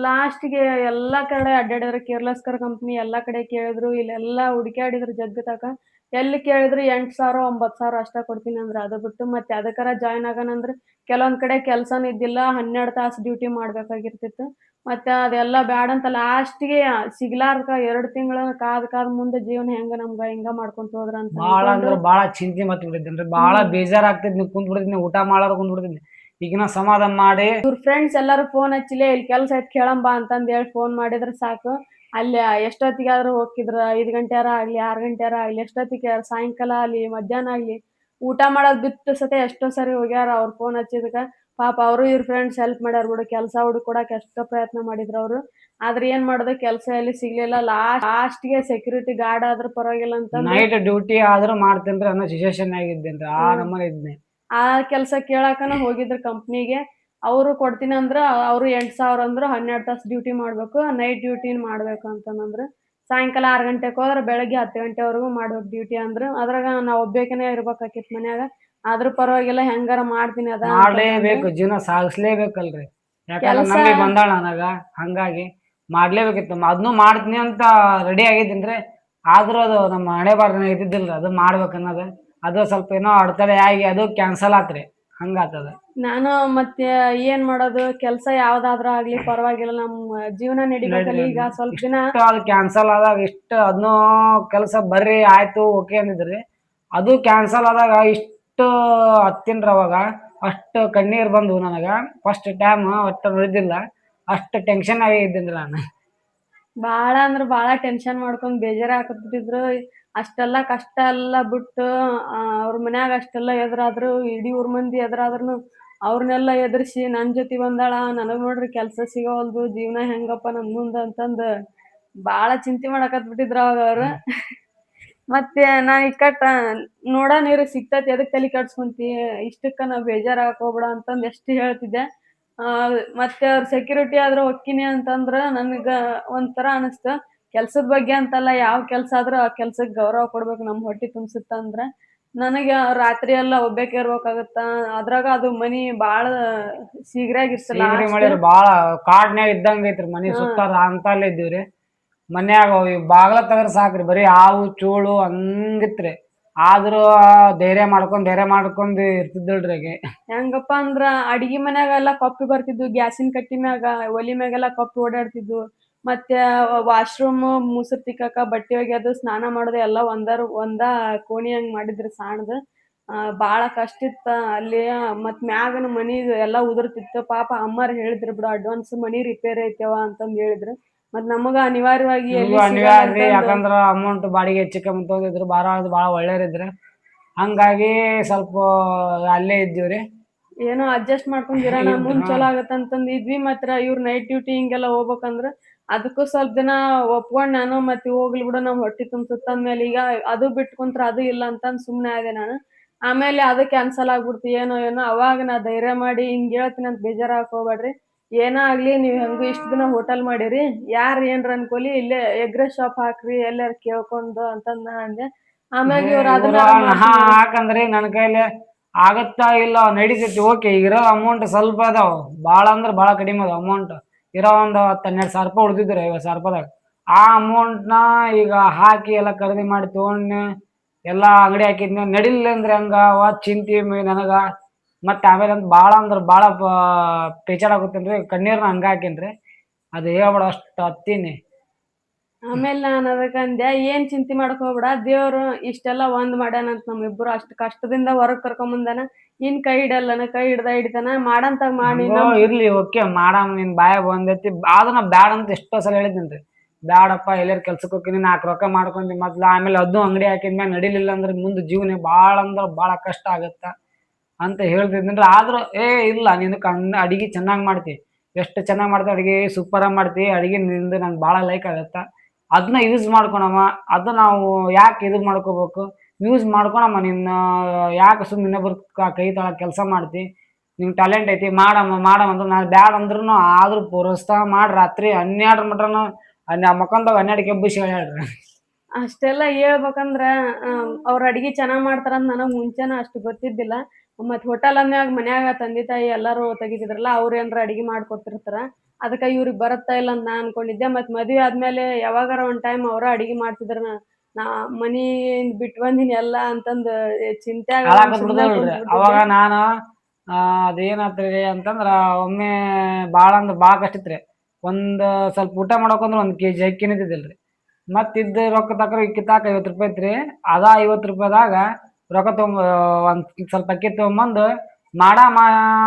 ಲಾಸ್ಟ್ಗೆ ಎಲ್ಲಾ ಕಡೆ ಅಡ್ಡಾಡಿದ್ರು, ಕಿರ್ಲಸ್ಕರ್ ಕಂಪ್ನಿ ಎಲ್ಲಾ ಕಡೆ ಕೇಳಿದ್ರು, ಇಲ್ಲೆಲ್ಲಾ ಹುಡುಕ್ಯಾಡಿದ್ರು ಜಗ್ಗತಕ. ಎಲ್ಲಿ ಕೇಳಿದ್ರು 8,000 9,000 ಅಷ್ಟ ಕೊಡ್ತೀನಿ ಅಂದ್ರ. ಅದು ಬಿಟ್ಟು ಮತ್ತೆ ಅದಕ್ಕರ ಜಾಯ್ನ್ ಆಗೋಣಂದ್ರ ಕೆಲವೊಂದ್ ಕಡೆ ಕೆಲ್ಸನೂ ಇದ್ದಿಲ್ಲ, 12 ತಾಸು ಡ್ಯೂಟಿ ಮಾಡ್ಬೇಕಾಗಿರ್ತಿತ್ತು. ಮತ್ತೆ ಅದೆಲ್ಲ ಬ್ಯಾಡಂತ ಲಾಸ್ಟ್ಗೆ ಸಿಗ್ಲಾರ್ದ 2 ತಿಂಗಳ ಕಾದ್ ಮುಂದೆ ಜೀವನ ಹೆಂಗ ನಮ್ಗ ಹಿಂಗ ಮಾಡ್ಕೊಂತ ಹೋದ್ರ ಅಂತ ಬಾಳ ಅನ್ಕೊಂಡು ಅಂದ್ರ ಬಾಳ ಚಿಂತೆ ಮತ್ ಬಿಟ್ಟಿದ್ದೇನ್ರಿ, ಬಾಳ ಬೇಜಾರಾಗ್ತಿದ್ನಿ, ಕುಂತ್ ಬಿಡ್ತಿದ್ನಿ, ಊಟ ಮಾಡಾರ ಕುಂತ್ ಬಿಡ್ತಿದ್ನಿ. ಈಗಿನ ಸಮಾಧಾನ ಮಾಡಿ ಇವ್ರ ಫ್ರೆಂಡ್ಸ್ ಎಲ್ಲಾರು ಫೋನ್ ಹಚ್ಚಿಲೆ, ಇಲ್ಲಿ ಕೆಲ್ಸ ಐತ್ ಕೇಳಂಬಾ ಅಂತಂದ್ ಹೇಳಿ ಫೋನ್ ಮಾಡಿದ್ರ ಸಾಕು, ಅಲ್ಲಿ ಎಷ್ಟೊತ್ತಿಗಾದ್ರೂ ಹೋಗಿದ್ರ, 5 ಗಂಟೆಯಾರ ಆಗ್ಲಿ 6 ಗಂಟೆಯಾರ ಆಗ್ಲಿ, ಎಷ್ಟೊತ್ತಿಗೆ ಸಾಯಂಕಾಲ ಆಗ್ಲಿ ಮಧ್ಯಾಹ್ನ ಆಗ್ಲಿ, ಊಟ ಮಾಡೋದ್ ಬಿಟ್ಟು ಸತೆ ಎಷ್ಟೋ ಸರಿ ಹೋಗ್ಯಾರ ಅವ್ರು ಫೋನ್ ಹಚ್ಚಿದಕ್ಕ. ಪಾಪ ಅವರು ಇವ್ರ ಫ್ರೆಂಡ್ಸ್ ಹೆಲ್ಪ್ ಮಾಡ್ಯಾರ ಬಿಡು, ಕೆಲಸ ಹುಡುಕೊಡಕ್ ಎಷ್ಟೋ ಪ್ರಯತ್ನ ಮಾಡಿದ್ರು ಅವ್ರು. ಆದ್ರೆ ಏನ್ ಮಾಡೋದು, ಕೆಲಸ ಎಲ್ಲಿ ಸಿಗ್ಲಿಲ್ಲ. ಲಾಸ್ಟ್ಗೆ ಸೆಕ್ಯೂರಿಟಿ ಗಾರ್ಡ್ ಆದ್ರೂ ಪರವಾಗಿಲ್ಲ ಅಂತಂದು ನೈಟ್ ಡ್ಯೂಟಿ ಆದ್ರೂ ಮಾಡ್ತೇನ್ರಿ ಅನ್ನೋ ಸಿಚುವೇಶನ್ ಆಗಿದ್ದೇನ್ರಿ, ಆ ನಮ್ಮನೆ ಇದ್ನಿ. ಆ ಕೆಲಸ ಕೇಳಾಕನ ಹೋಗಿದ್ರು ಕಂಪ್ನಿಗೆ. ಅವರು ಕೊಡ್ತೀನಿ ಅಂದ್ರ, ಅವರು 8,000 ಅಂದ್ರು, 12 ತಾಸು ಡ್ಯೂಟಿ ಮಾಡ್ಬೇಕು, ನೈಟ್ ಡ್ಯೂಟಿ ಮಾಡ್ಬೇಕು ಅಂತಂದ್ರು. ಸಾಯಂಕಾಲ 6 ಗಂಟೆಗೆ ಹೋದ್ರೆ ಬೆಳಗ್ಗೆ 10 ಗಂಟೆವರೆಗೂ ಮಾಡ್ಬೇಕು ಡ್ಯೂಟಿ ಅಂದ್ರು. ಅದ್ರಾಗ ನಾವ್ ಒಬ್ಬೇಕನೇ ಇರ್ಬೇಕಾಕಿತ್ ಮನ್ಯಾಗ. ಆದ್ರೂ ಪರವಾಗಿಲ್ಲ ಹೆಂಗಾರ ಮಾಡ್ತೀನಿ ಅದ ಮಾಡ್ಲೇಬೇಕು, ಜೀವನ ಸಾಗಿಸ್ಲೇಬೇಕಲ್ರಿ. ಯಾಕಂದ್ರೆ ಕೆಲಸ. ನಂಬಿ ಬಂದಾಳ ನನಗ, ಹಂಗಾಗಿ ಮಾಡ್ಲೇಬೇಕಿತ್ತು. ಅದನ್ನು ಮಾಡ್ತೀನಿ ಅಂತ ರೆಡಿ ಆಗಿದ್ದೀನ್ರಿ. ಆದ್ರೂ ಅದು ನಮ್ಮ ಹಣೆ ಬಾರನ ಇದ್ದಿದ್ದಿಲ್ರಿ, ಅದು ಮಾಡ್ಬೇಕನ್ನೋದು. ಅದು ಸ್ವಲ್ಪ ಏನೋ ಅಡೆತಡೆ ಆಗಿ ಅದು ಕ್ಯಾನ್ಸಲ್ ಆತ್ರಿ, ಹಂಗಾತದ. ನಾನು ಮತ್ತೆ ಏನ್ ಮಾಡೋದು, ಕೆಲಸ ಯಾವ್ದಾದ್ರೂ ಆಗ್ಲಿ ಪರವಾಗಿಲ್ಲ, ನಮ್ಮ ಜೀವನ ನಡಿಬೇಕಲ್ಲ. ಈಗ ಸ್ವಲ್ಪ ದಿನ ಇಷ್ಟು ಅದು ಕ್ಯಾನ್ಸಲ್ ಆದಾಗ ಇಷ್ಟು ಅದನ್ನೂ ಕೆಲಸ ಬರ್ರಿ ಆಯ್ತು ಓಕೆ ಅಂದಿದ್ರಿ, ಅದು ಕ್ಯಾನ್ಸಲ್ ಆದಾಗ ಇಷ್ಟು ಹತ್ತಿನ್ರಿ ಅವಾಗ. ಅಷ್ಟು ಕಣ್ಣೀರ್ ಬಂದು ನನಗ ಫಸ್ಟ್ ಟೈಮ್ ಒಟ್ಟ ನೋಡಿದ್ದಿಲ್ಲ, ಅಷ್ಟು ಟೆನ್ಷನ್ ಆಗಿ ಇದ್ದೀನಿ ನಾನು. ಬಾಳ ಅಂದ್ರ ಬಾಳ ಟೆನ್ಷನ್ ಮಾಡ್ಕೊಂಡ್ ಬೇಜಾರ ಹಾಕತ್ಬಿಟ್ಟಿದ್ರು. ಅಷ್ಟೆಲ್ಲ ಕಷ್ಟ ಎಲ್ಲ ಬಿಟ್ಟು ಅವ್ರ ಮನ್ಯಾಗ ಅಷ್ಟೆಲ್ಲ ಎದುರಾದ್ರು, ಇಡೀ ಊರ್ ಮಂದಿ ಎದುರಾದ್ರುನು ಅವ್ರನ್ನೆಲ್ಲ ಎದುರಿಸಿ ನನ್ ಜೊತೆ ಬಂದಾಳ. ನನಗ್ ನೋಡ್ರಿ ಕೆಲ್ಸ ಸಿಗೋವಲ್ದು, ಜೀವನ ಹೆಂಗಪ್ಪ ನನ್ ಮುಂದ ಅಂತಂದ್ ಬಾಳ ಚಿಂತೆ ಮಾಡಕತ್ಬಿಟ್ಟಿದ್ರ ಅವಾಗ ಅವ್ರು. ಮತ್ತೆ ನಾ ಇಕ್ಕಟ್ಟ ನೋಡ ನೀರು ಸಿಕ್ತೈತಿ, ಎದಕ್ ತಲಿ ಕೆಡ್ಸ್ಕೊಂತಿ, ಇಷ್ಟಕ್ಕ ನಾವ್ ಬೇಜಾರಾಗಕ್ ಹೋಗ್ಬೇಡ ಅಂತಂದ್ ಎಷ್ಟು ಹೇಳ್ತಿದ್ದೆ. ಆ, ಮತ್ತೆ ಅವ್ರ ಸೆಕ್ಯೂರಿಟಿ ಆದ್ರೆ ಹೊಕ್ಕಿನಿ ಅಂತಂದ್ರ ನನಗ ಒಂಥರ ಅನಿಸ್ತ. ಕೆಲ್ಸದ ಬಗ್ಗೆ ಅಂತಲ್ಲ, ಯಾವ ಕೆಲ್ಸ ಆದ್ರೂ ಆ ಕೆಲ್ಸಕ್ಕೆ ಗೌರವ ಕೊಡ್ಬೇಕು. ನಮ್ ಹೊಟ್ಟಿ ತುಂಬಿಸುತ್ತ ಅಂದ್ರ ನನಗೆ ರಾತ್ರಿ ಎಲ್ಲ ಒಬ್ಬೇಕೆ ಇರ್ಬೇಕಾಗತ್ತ. ಅದ್ರಾಗ ಅದು ಮನಿ ಬಾಳ ಶೀಘ್ರಾಗಿರ್ತ ಸೀಗಡಿ ಲಾಸ್ಟ್. ಮಾಡಿರಿ ಬಾಳ ಕಾಡ್ನ್ಯಾಗ ಇದ್ದಂಗ ಐತ್ರಿ ಮನಿ ಹಾ, ಸುತ್ತಾರ ಅಂತಲ್ಲೇ ಇದ್ದೀವ್ರಿ. ಮನ್ಯಾಗ ಬಾಗ್ಲ ತಗರ ಸಾಕ್ರಿ ಬರೀ ಹಾವು ಚೂಳು ಹಂಗಿತ್ರಿ. ಆದ್ರೂ ಧೈರ್ಯ ಮಾಡ್ಕೊಂಡ್ ಇರ್ತಿದ್ದಳ್ರಿ ಆಕೆ. ಹೆಂಗಪ್ಪ ಅಂದ್ರ ಅಡಿಗೆ ಮನ್ಯಾಗ ಎಲ್ಲಾ ಕಪ್ಪಿ ಬರ್ತಿದ್ವು, ಗ್ಯಾಸಿನ ಕಟ್ಟಿ ಮ್ಯಾಗ ಒಲಿ ಮ್ಯಾಗೆಲ್ಲಾ ಕಪ್ಪಿ ಓಡಾಡ್ತಿದ್ವು. ಮತ್ತೆ ವಾಶ್ರೂಮ್ ಮುಸುರ್ ತಿಕ್ಕಾಕ, ಬಟ್ಟೆ ಒಗ್ಯೋದು, ಸ್ನಾನ ಮಾಡೋದು ಎಲ್ಲ ಒಂದ ಕೋಣಿ ಹಂಗ್ ಮಾಡಿದ್ರು ಸಾಣದ. ಬಾಳ ಕಷ್ಟ ಇತ್ತ ಅಲ್ಲಿ. ಮತ್ ಮ್ಯಾಗನ ಮನಿ ಎಲ್ಲಾ ಉದುರ್ತಿತ್ತು. ಪಾಪ ಅಮ್ಮಾರ್ ಹೇಳಿದ್ರು ಬಿಡು, ಅಡ್ವಾನ್ಸ್ ಮನಿ ರಿಪೇರಿ ಐತೆವ ಅಂತಂದ್ ಹೇಳಿದ್ರು. ಮತ್ ನಮಗ ಅನಿವಾರ್ಯವಾಗಿ ನಿಮಗೂ ಎಲ್ಲಿ ಸಿಗಲ್ಲ ಅನಿವಾರ್ಯ ರೀ, ಅಂತಂದು ಯಾಕಂದ್ರ ಅಮೌಂಟ್ ಬಾಡಿಗೆ ಹೆಚ್ಚು ಕಮ್ಮಿ ತಗೋದಿದ್ರು, ಬಾಳ ಒಳ್ಳೆಯವ್ರಿದ್ರು. ಹಂಗಾಗಿ ಸ್ವಲ್ಪ ಅಲ್ಲೇ ಇದ್ದೀವ್ರಿ. ಏನೋ ಅಡ್ಜಸ್ಟ್ ಮಾಡ್ಕೊಂಡ್ ಇರೋಣ, ಮುಂದ್ ಹಾ ಚಲೋ ಆಗತ್ತಂತಂದ್ ಇದ್ವಿ. ಮಾತ್ರ ಇವ್ರ ನೈಟ್ ಡ್ಯೂಟಿ ಹಿಂಗೆಲ್ಲ ಹೋಗ್ಬೇಕಂದ್ರ ಅದಕ್ಕೂ ಸ್ವಲ್ಪ ದಿನ ಒಪ್ಕೊಂಡ್ ನಾನು. ಮತ್ತೆ ಹೋಗ್ಲಿ ಬಿಡು, ನಮ್ ಹೊಟ್ಟಿ ತುಂಬಸುತ್ತ ಅಂದ್ಮೇಲೆ ಈಗ ಅದು ಬಿಟ್ ಕುಂತ್ರ ಅದು ಇಲ್ಲ ಅಂತಂದ್ ಸುಮ್ನೆ ಆದೆ ನಾನು. ಆಮೇಲೆ ಅದು ಕ್ಯಾನ್ಸಲ್ ಆಗ್ಬಿಡ್ತು. ಏನೋ ಅವಾಗ ನಾ ಧೈರ್ಯ ಮಾಡಿ ಹಿಂಗ್ ಹೇಳ್ತೀನಿ ಅಂತ ಬೇಜಾರಾಗಕ್ ಹೋಗ್ಬೇಡ್ರಿ. ಏನ ಆಗ್ಲಿ, ನೀವ್ ಹೆಂಗು ಇಷ್ಟ ದಿನ ಹೋಟೆಲ್ ಮಾಡಿರಿ, ಯಾರ್ ಏನ್ರ ಅನ್ಕೊಲಿ, ಇಲ್ಲೇ ಎಗ್ ರೈಸ್ ಶಾಪ್ ಹಾಕ್ರಿ ಎಲ್ಲಾರ ಕೇಳ್ಕೊಂಡು ಅಂತಂದ್ ನಾ ಅಂದೆ. ಆಮ್ಯಾಗ ಇವ್ರು ಇವ್ರು ಅದನ್ನಾರ ಮಾಡ್ತಿದ್ರು. ಹಾಕಂದ್ರಿ ನನ್ ಕೈಲಿ ಆಗತ್ತಾ ಇಲ್ಲ ನಡೀತೈತಿ. ಓಕೆ, ಇರೋ ಅಮೌಂಟ್ ಸ್ವಲ್ಪ ಅದಾವ, ಬಾಳ ಅಂದ್ರ ಬಾಳ ಕಡಿಮೆ ಅದಾವ ಅಮೌಂಟ್. ಇರೋ ಒಂದ್ 10-12 ಸಾವಿರ ರೂಪಾಯಿ ಉಳಿದಿದ್ರು, 50 ಸಾವಿರ ರೂಪಾಯಿದಾಗ. ಆ ಅಮೌಂಟ್ ನ ಈಗ ಹಾಕಿ ಎಲ್ಲ ಖರೀದಿ ಮಾಡಿ ತಗೊಂಡ್ ಎಲ್ಲಾ ಅಂಗಡಿ ಹಾಕಿದ್ನ ನಡಿಲಿಲ್ಲ ಅಂದ್ರೆ ಹಂಗ ಚಿಂತಿ ನನಗ. ಮತ್ತೆ ಆಮೇಲೆ ಅಂದ್ರ ಬಾಳ ಪೇಚಾಡ್ ಆಗುತ್ತೇನ್ರಿ, ಕಣ್ಣೀರ್ನ ಹಂಗ ಹಾಕೇನ್ರಿ. ಅದು ಹೇಳ್ಬೇಡ ಅಷ್ಟು ಹತ್ತೀನಿ. ಆಮೇಲೆ ನಾನು ಅದಕ್ಕಂದೆ, ಏನ್ ಚಿಂತೆ ಮಾಡಕ್ ಹೋಗ್ಬೇಡ, ದೇವ್ರು ಇಷ್ಟೆಲ್ಲ ಒಂದ್ ಮಾಡ್ಯಾನಂತ ನಮ್ಮಿಬ್ರು ಅಷ್ಟ್ ಕಷ್ಟದಿಂದ ಹೊರಗ್ ಕರ್ಕೊಂಬಂದಾನ. ಇನ್ ಕೈ ಹಿಡ್ದಾನ ಮಾಡಂತಾಗ ಮಾಡಿ ಹಂಗೋ ಇರ್ಲಿ, ಓಕೆ ಮಾಡಮ್. ನಿನ್ ಬಾಯ ಬಂದೈತಿ ಅದನ್ನ ಬ್ಯಾಡ ಅಂತ ಎಷ್ಟೋ ಸಲ ಹೇಳಿದ್ನೇನ್ರಿ. ಬ್ಯಾಡಪ್ಪ, ಎಲ್ಲಾರ ಕೆಲ್ಸಕ್ಕೆ ಹೋಗ್ತೀನಿ, 4 ರೊಕ್ಕ ಮಾಡ್ಕೊಂಡಿ ಮೊದ್ಲ, ಆಮೇಲೆ ಅದು ಅಂಗಡಿ ಹಾಕಿದ್ಮೇಲೆ ನಡಿಲಿಲ್ಲ ಅಂದ್ರೆ ಮುಂದೆ ಜೀವನ ಬಾಳ ಅಂದ್ರ ಬಾಳ ಕಷ್ಟ ಆಗತ್ತ ಅಂತ ಹೇಳ್ತಿದ್ನಂದ್ರ. ಆದ್ರೂ ಇಲ್ಲ, ನೀನು ಅಡಿಗೆ ಚೆನ್ನಾಗ್ ಮಾಡ್ತಿ, ಎಷ್ಟು ಚೆನ್ನಾಗ್ ಮಾಡ್ತಿ ಅಡಿಗೆ, ಸೂಪರ್ ಆಗಿ ಮಾಡ್ತಿ ಅಡಿಗೆ, ನಿಂದು ನಂಗೆ ಬಾಳ ಲೈಕ್ ಆಗತ್ತ. ಅದನ್ನ ಯೂಸ್ ಮಾಡ್ಕೊಳಮ್ಮ. ಅದು ನಾವು ಯಾಕೆ ಇದು ಮಾಡ್ಕೋಬೇಕು, ಯೂಸ್ ಮಾಡ್ಕೊಳಮ್ಮ. ನಿನ್ನ ಯಾಕೆ ಸುಮ್ಮನೆ ಇನ್ನೊಬ್ರ ಕೈ ತಳ ಕೆಲಸ ಮಾಡ್ತಿ, ನಿಂಗೆ ಟ್ಯಾಲೆಂಟ್ ಐತಿ, ಮಾಡಮ್ಮ ಅಂದ್ರೆ ನಾನು ಬ್ಯಾಡ ಅಂದ್ರೂ ಆದ್ರೂ ಪ್ರೋತ್ಸಾಹ ಮಾಡಿ ರಾತ್ರಿ 12 ಮಟನ ಮಕ್ಕಂದಾಗ 12 ಎಬ್ಬಿಸಿ ಹೇಳ್ರಿ. ಅಷ್ಟೆಲ್ಲ ಹೇಳ್ಬೇಕಂದ್ರ ಅವ್ರ ಅಡಿಗೆ ಚೆನ್ನಾಗ್ ಮಾಡ್ತಾರಂತ ನನಗ್ ಮುಂಚೆನ ಅಷ್ಟು ಗೊತ್ತಿದ್ದಿಲ್ಲ. ಮತ್ ಹೋಟೆಲ್ ಅಂದ್ಮ್ಯಾಗ ಮನ್ಯಾಗ ತಂದೆ ತಾಯಿ ಎಲ್ಲಾರು ತೆಗಿತಿದ್ರಲ್ಲ, ಅವ್ರ ಏನ್ರ ಅಡಿಗೆ ಮಾಡ್ಕೊಡ್ತಿರ್ತಾರ. ಅದಕ್ಕ ಇವ್ರಿಗೆ ಬರತ್ತಾ ಇಲ್ಲ ಅಂತ ನಾ ಅನ್ಕೊಂಡಿದ್ದೆ. ಮತ್ ಮದ್ವೆ ಆದ್ಮೇಲೆ ಯಾವಾಗಾರ ಒಂದ್ ಟೈಮ್ ಅವ್ರ ಅಡಿಗೆ ಮಾಡ್ತಿದ್ರ, ನಾ ಮನಿ ಬಿಟ್ ಬಂದಿನಿ ಎಲ್ಲಾ ಅಂತಂದ್ ಚಿಂತ್ಯಾಗ ಹಾಳಾಕತ್ ಸುಮ್ನೆ ಬಿಡ್ದಲ್ರಿ ಕುಂತ್ ಅವಾಗ. ಬಿಡ್ತಿದ್ದೆ. ನಾನು ಅದೇನಾತ್ರಿ ಅಂತಂದ್ರ ಒಮ್ಮೆ ಬಾಳ ಅಂದ್ರ ಬಾಳ ಕಷ್ಟ ಇತ್ರಿ. ಒಂದ್ ಸ್ವಲ್ಪ ಊಟ ಮಾಡಕಂದ್ರ 1 kg ಅಕ್ಕಿ ನಿಂತಿದ್ದಿಲ್ರಿ. ಮತ್ತಿದ್ದ ರೊಕ್ಕ ತಕ್ರ ಇಕ್ಕಿತಾಕ 50 ರೂಪಾಯಿ ಐತ್ರಿ. ಅದ 50 ರೂಪಾಯಿದಾಗ ರೊಕ್ಕ ಒಂದ್ ಸ್ವಲ್ಪ ಅಕ್ಕಿ ತಗೊಂಬಂದು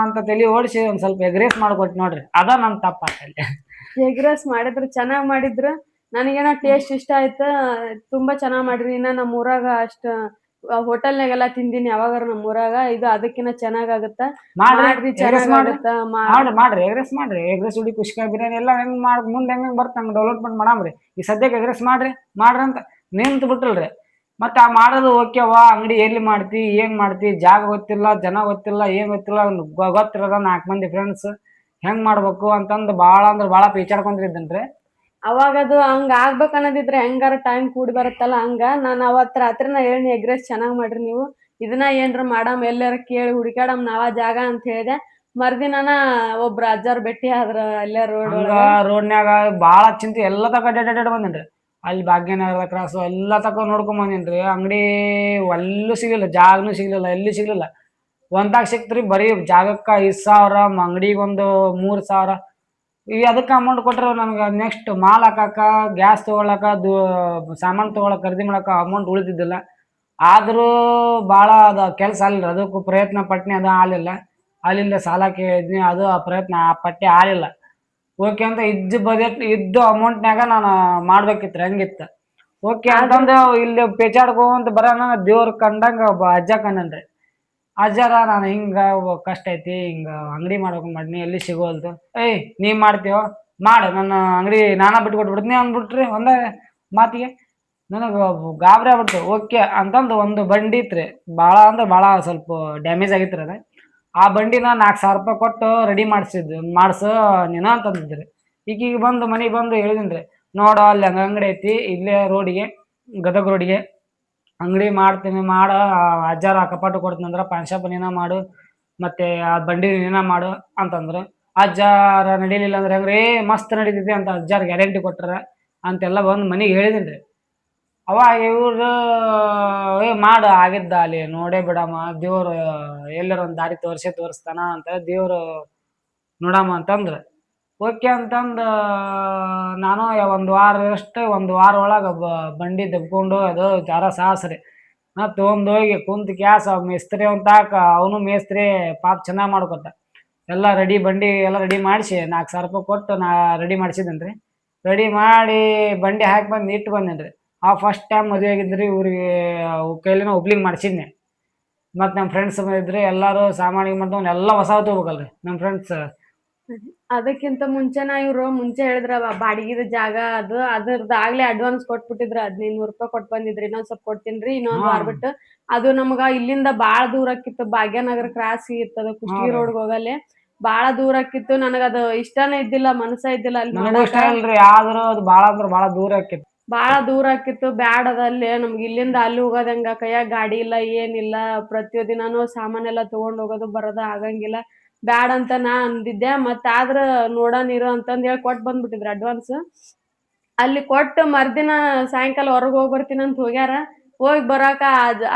ಅಂತ ತಲಿ ಓಡಿಸಿ ಒಂದ್ ಸ್ವಲ್ಪ ಎಗ್ರೇಸ್ ಮಾಡ್ಕೊಟ್ ನೋಡ್ರಿ. ಅದ ನನ್ ತಪ್ಪಾತಲ್ಲಿ. ಎಗ್ ರೈಸ್ ಮಾಡಿದ್ರು, ಚೆನ್ನಾಗ್ ಮಾಡಿದ್ರು. ನನಗೇನೋ ಟೇಸ್ಟ್ ಇಷ್ಟ ಆಯ್ತು. ತುಂಬಾ ಚೆನ್ನಾಗ್ ಮಾಡಿರಿ. ಇನ್ನ ನಮ್ಮ ಊರಾಗ ಅಷ್ಟ ಹೋಟೆಲ್ನಾಗೆಲ್ಲ ತಿಂದಿನಿ ಯಾವಾಗಾರ ನಮ್ಮ ಊರಾಗ. ಇದು ಅದಕ್ಕಿಂತ ಚೆನ್ನಾಗಾಗತ್ತ. ಮಾಡ್ರಿ, ಎಗ್ರೆಸ್ ಮಾಡ್ರಿ ಚೆನ್ನಾಗಾಗತ್ತ. ಮಾಡ್ರಿ ಎಗ್ರೆಸ್ ಮಾಡ್ರಿ. ಎಗ್ರೆಸ್ ಹುಡಿ ಕುಷ್ಕ ಬಿರಿಯಾನಿ ಎಲ್ಲ ಹೆಂಗ್ ಮುಂದೆ ಹೆಂಗ್ ಬರ್ತ ಹಂಗ್ ಡೆವಲಪ್ಮೆಂಟ್ ಮಾಡಾಮ್ರಿ. ಈ ಸದ್ಯಕ್ಕೆ ಎಗ್ರೆಸ್ ಮಾಡ್ರಿ ಅಂತ ನಿಂತು ಬಿಟ್ಟಲ್ರಿ. ಮತ್ತೆ ಆ ಮಾಡೋದು ಓಕೆವಾ, ಅಂಗಡಿ ಎಲ್ಲಿ ಮಾಡ್ತಿ, ಏನ್ ಮಾಡ್ತಿ, ಜಾಗ ಗೊತ್ತಿಲ್ಲ, ಜನ ಗೊತ್ತಿಲ್ಲ, ಏನ್ ಗೊತ್ತಿಲ್ಲ. ಗೊತ್ತಿರದ 4 ಮಂದಿ ಫ್ರೆಂಡ್ಸ್ ಹೆಂಗ್ ಮಾಡ್ಬೇಕು ಅಂತಂದು ಬಾಳ ಅಂದ್ರ ಬಾಳ ಪೀಚಾಡ್ಕೊಂತಿದ್ದೇನ್ರಿ. ಅವಾಗ ಅದು ಹಂಗ ಆಗ್ಬೇಕ್ ಅನ್ನೋದಿದ್ರೆ ಹೆಂಗಾರ ಟೈಮ್ ಕೂಡಿ ಬರುತ್ತಲ್ಲ, ಹಂಗ ನಾನು ಅವತ್ ರಾತ್ರಿನ ಹೇಳಿ ಎಗ್ ರೈಸ್ ಚೆನ್ನಾಗ್ ಮಾಡ್ರಿ ನೀವು, ಇದನ್ನ ಏನ್ರ ಮಾಡಮ್, ಎಲ್ಲಾರ ಕೇಳಿ ಹುಡುಕ್ಯಾಡಮ್ ನಾವ ಜಾಗ ಅಂತ ಹೇಳಿದೆ. ಮರ್ದಿನಾನ ಒಬ್ರ ಅಜ್ಜಾರ್ ಭೇಟಿ ಆದ್ರ ಅಲ್ಲೇ ರೋಡ್ ಹಂಗ ಒಳಗ. ರೋಡ್ನ್ಯಾಗ ಬಾಳ ಚಿಂತೆ ಎಲ್ಲ ತಕ ಅಡ್ಡಾಡ್ ಬಂದೇನ್ರಿ. ಅಲ್ಲಿ ಭಾಗ್ಯನಗರ ಕ್ರಾಸು ಎಲ್ಲಾ ತಕ ನೋಡ್ಕೊಂಡ್ ಬಂದೇನ್ರಿ. ಅಂಗಡಿ ಒಲ್ಲೂ ಸಿಗ್ಲಿಲ್ಲ, ಜಾಗನೂ ಸಿಗ್ಲಿಲ್ಲ, ಎಲ್ಲಿ ಸಿಗ್ಲಿಲ್ಲ. ಒಂದಾಗ ಸಿಕ್ತ್ರಿ ಬರೀ ಜಾಗಕ್ಕ 5,000, ಅಂಗಡಿಗೊಂದು 3,000. ಈ ಅದಕ್ಕೆ ಅಮೌಂಟ್ ಕೊಟ್ರ ನನ್ಗೆ ನೆಕ್ಸ್ಟ್ ಮಾಲ್ ಹಾಕಾಕ, ಗ್ಯಾಸ್ ತಗೊಳಕ, ಸಾಮಾನ್ ತಗೊಳಕ್, ಖರೀದಿ ಮಾಡಕ ಅಮೌಂಟ್ ಉಳಿತಿದ್ದಿಲ್ಲ. ಆದ್ರೂ ಬಾಳ ಅದ ಕೆಲ್ಸ ಅಲ್ರಿ, ಅದಕ್ಕೂ ಪ್ರಯತ್ನ ಪಟ್ನಿ, ಅದು ಆಲಿಲ್ಲ. ಅಲ್ಲಿಂದ ಸಾಲ ಕೇಳಿದ್ನಿ, ಅದು ಆ ಪ್ರಯತ್ನ ಆ ಪಟ್ಟಿ ಆಲಿಲ್ಲ. ಓಕೆ ಅಂತ ಇದ್ದು ಅಮೌಂಟ್ನಾಗ ನಾನು ಮಾಡ್ಬೇಕಿತ್ರಿ, ಹಂಗಿತ್ತು. ಓಕೆ ಆದ್ರೂ ಅಂತಂದು ಇಲ್ಲಿ ಪೇಚಾಡ್ಕೊಂತ ಬರೋಣ, ದೇವ್ರ ಕಂಡಂಗ ಒಬ್ಬ ಅಜ್ಜ ಕಂಡನ್ರಿ. ಅಜ್ಜಾರ, ನಾನು ಹಿಂಗ ಕಷ್ಟ ಐತಿ, ಹಿಂಗ ಅಂಗಡಿ ಮಾಡ್ಬೇಕು ಮಾಡಿನಿ, ಎಲ್ಲಿ ಸಿಗೋಲ್ದು. ನೀ ಮಾಡ್ತೀವೋ ಮಾಡು, ನನ್ನ ಅಂಗಡಿ ನಾನಾ ಬಿಟ್ಕೊಟ್ಬಿಡ್ತೀನಿ ಅಂದ್ಬಿಟ್ರಿ ಒಂದೇ ಮಾತಿಗೆ. ನನಗೆ ಗಾಬರಿ ಆಗ್ಬಿಡ್ತು. ಓಕೆ ಅಂತಂದು ಒಂದು ಬಂಡಿ ಇತ್ರಿ, ಭಾಳ ಅಂದ್ರೆ ಭಾಳ ಸ್ವಲ್ಪ ಡ್ಯಾಮೇಜ್ ಆಗಿತ್ತು ಅದ. ಆ ಬಂಡಿನ 4,000 ರೂಪಾಯಿ ಕೊಟ್ಟು ರೆಡಿ ಮಾಡ್ಸ ನೀನ ಅಂತಂದಿದ್ರಿ. ಈಗ ಬಂದು ಮನೆಗೆ ಬಂದು ಹೇಳಿದ್ರಿ, ನೋಡ ಅಲ್ಲಿ ಅಂಗಡಿ ಐತಿ ಇಲ್ಲೇ ರೋಡಿಗೆ, ಗದಗ ರೋಡಿಗೆ ಅಂಗಡಿ ಮಾಡ್ತೀನಿ, ಅಜ್ಜಾರ ಕಪಾಟು ಕೊಡ್ತೀನಿ ಅಂದ್ರೆ ಪಾನ್ ಶಾಪ್ ನೀನ ಮಾಡು, ಮತ್ತೆ ಆ ಬಂಡಿ ನೀನ ಮಾಡು ಅಂತಂದ್ರು. ಅಜ್ಜಾರ ನಡೀಲಿಲ್ಲ ಅಂದ್ರೆ ಹೆಂಗ್ರಿ, ಮಸ್ತ್ ನಡೀತಿದೆ ಅಂತ ಅಜ್ಜಾರ ಗ್ಯಾರಂಟಿ ಕೊಟ್ರ ಅಂತೆಲ್ಲ ಬಂದು ಮನೆಗೆ ಹೇಳಿದಿನ್ರಿ. ಅವಾಗ ಇವ್ರು ಮಾಡು ಆಗಿದ್ದ ಅಲ್ಲಿ ನೋಡೇ ಬಿಡಮ್ಮ, ದೇವ್ರು ಎಲ್ಲರ ಒಂದು ದಾರಿ ತೋರಿಸ್ತಾನ ಅಂತ ದೇವ್ರು ನೋಡಮ್ಮ ಅಂತಂದ್ರೆ ಓಕೆ ಅಂತಂದು ನಾನು ಒಂದು ವಾರ ಒಳಗೆ ಬಂಡಿ ದಬ್ಕೊಂಡು ಅದು ಜಾರ ಸಾಹಸ್ರಿ ನಾ ತೊಗೊಂಡೋಗಿ ಕುಂತು ಕ್ಯಾಸ್ ಮೇಸ್ತ್ರಿ ಅಂತಾಕ, ಅವನು ಮೇಸ್ತ್ರಿ ಪಾಪ ಚೆನ್ನಾಗಿ ಮಾಡ್ಕೊತ ಎಲ್ಲ ಬಂಡಿ ಎಲ್ಲ ರೆಡಿ ಮಾಡಿಸಿ 4,000 ರೂಪಾಯಿ ಕೊಟ್ಟು ನಾ ರೆಡಿ ಮಾಡಿಸಿದ್ದೇನೆ ರೀ. ರೆಡಿ ಮಾಡಿ ಬಂಡಿ ಹಾಕಿ ಬಂದು ಇಟ್ಟು ಬಂದೇನ್ರಿ. ಆ ಫಸ್ಟ್ ಟೈಮ್ ಮದುವೆ ಆಗಿದ್ರಿ ಇವ್ರಿಗೆ ಕೈಲಿನ ಒಬ್ಲಿಂಗ್ ಮಾಡಿಸಿದ್ನೆ. ಮತ್ತು ನಮ್ಮ ಫ್ರೆಂಡ್ಸ್ ಬಂದಿದ್ರಿ, ಎಲ್ಲರೂ ಸಾಮಾನಿಗೆ ಮಾಡ್ದವ್ನು ಎಲ್ಲ ಹೊಸ ತೊಗೋಬೇಕಲ್ರಿ ನಮ್ಮ ಫ್ರೆಂಡ್ಸ್. ಅದಕ್ಕಿಂತ ಮುಂಚೆನ ಇವ್ರು ಮುಂಚೆ ಹೇಳಿದ್ರ ಬಾಡಿಗೆದ ಜಾಗ ಅದ್ರದ್ದು ಆಗ್ಲೇ ಅಡ್ವಾನ್ಸ್ ಕೊಟ್ಬಿಟ್ಟಿದ್ರ 1,500 ರೂಪಾಯಿ ಕೊಟ್ಟು ಬಂದಿದ್ರಿ. ಇನ್ನೊಂದ್ ಸ್ವಲ್ಪ ಕೊಡ್ತೀನ್ರಿ ಇನ್ನೊಂದ್ ವಾರ ಬಿಟ್ಟು. ಅದು ನಮ್ಗ ಇಲ್ಲಿಂದ ಬಾಳ ದೂರ ಆಕಿತ್ತು, ಭಾಗ್ಯನಗರ ಕ್ರಾಸ್ ಇರ್ತದ ಕುಷ್ಟಗಿ ರೋಡ್ಗೆ ಹೋಗಲ್ಲೇ ಬಾಳ ದೂರ ಆಕಿತ್ತು. ನನಗದು ಇಷ್ಟನೇ ಇದ್ದಿಲ್ಲ, ಮನಸ್ಸ ಇದ್ದಿಲ್ಲ ಅಲ್ಲಿ ಇಷ್ಟ ಇಲ್ರಿ, ಆದ್ರೂ ಅದು ಬಾಳ ಅಂದ್ರೆ ಬಾಳ ದೂರ ಆಕಿತ್ತು. ಬಾಳ ದೂರ ಆಕಿತ್ತು, ಬ್ಯಾಡ್ ಅದಲ್ಲಿ ನಮ್ಗೆ ಇಲ್ಲಿಂದ ಅಲ್ಲಿ ಹೋಗೋದಂಗ, ಕೈಯಾಗ ಗಾಡಿ ಇಲ್ಲ ಏನಿಲ್ಲ, ಪ್ರತಿದಿನಾನು ಸಾಮಾನೆಲ್ಲ ತಗೊಂಡ್ ಹೋಗೋದು ಬರೋದು ಆಗಂಗಿಲ್ಲ, ಬ್ಯಾಡ್ ಅಂತ ನಾ ಅಂದಿದ್ದೆ. ಮತ್ತ ಆದ್ರ ನೋಡೋಣಿರು ಅಂತಂದ್ ಹೇಳಿ ಕೊಟ್ಟು ಬಂದ್ಬಿಟ್ಟಿದ್ರು ಅಡ್ವಾನ್ಸ್. ಅಲ್ಲಿ ಕೊಟ್ಟು ಮರ್ದಿನ ಸಾಯಂಕಾಲ ಹೊರಗೆ ಹೋಗಿ ಬರ್ತೀನಿ ಅಂತ ಹೋಗ್ಯಾರ. ಹೋಗಿ ಬರಾಕ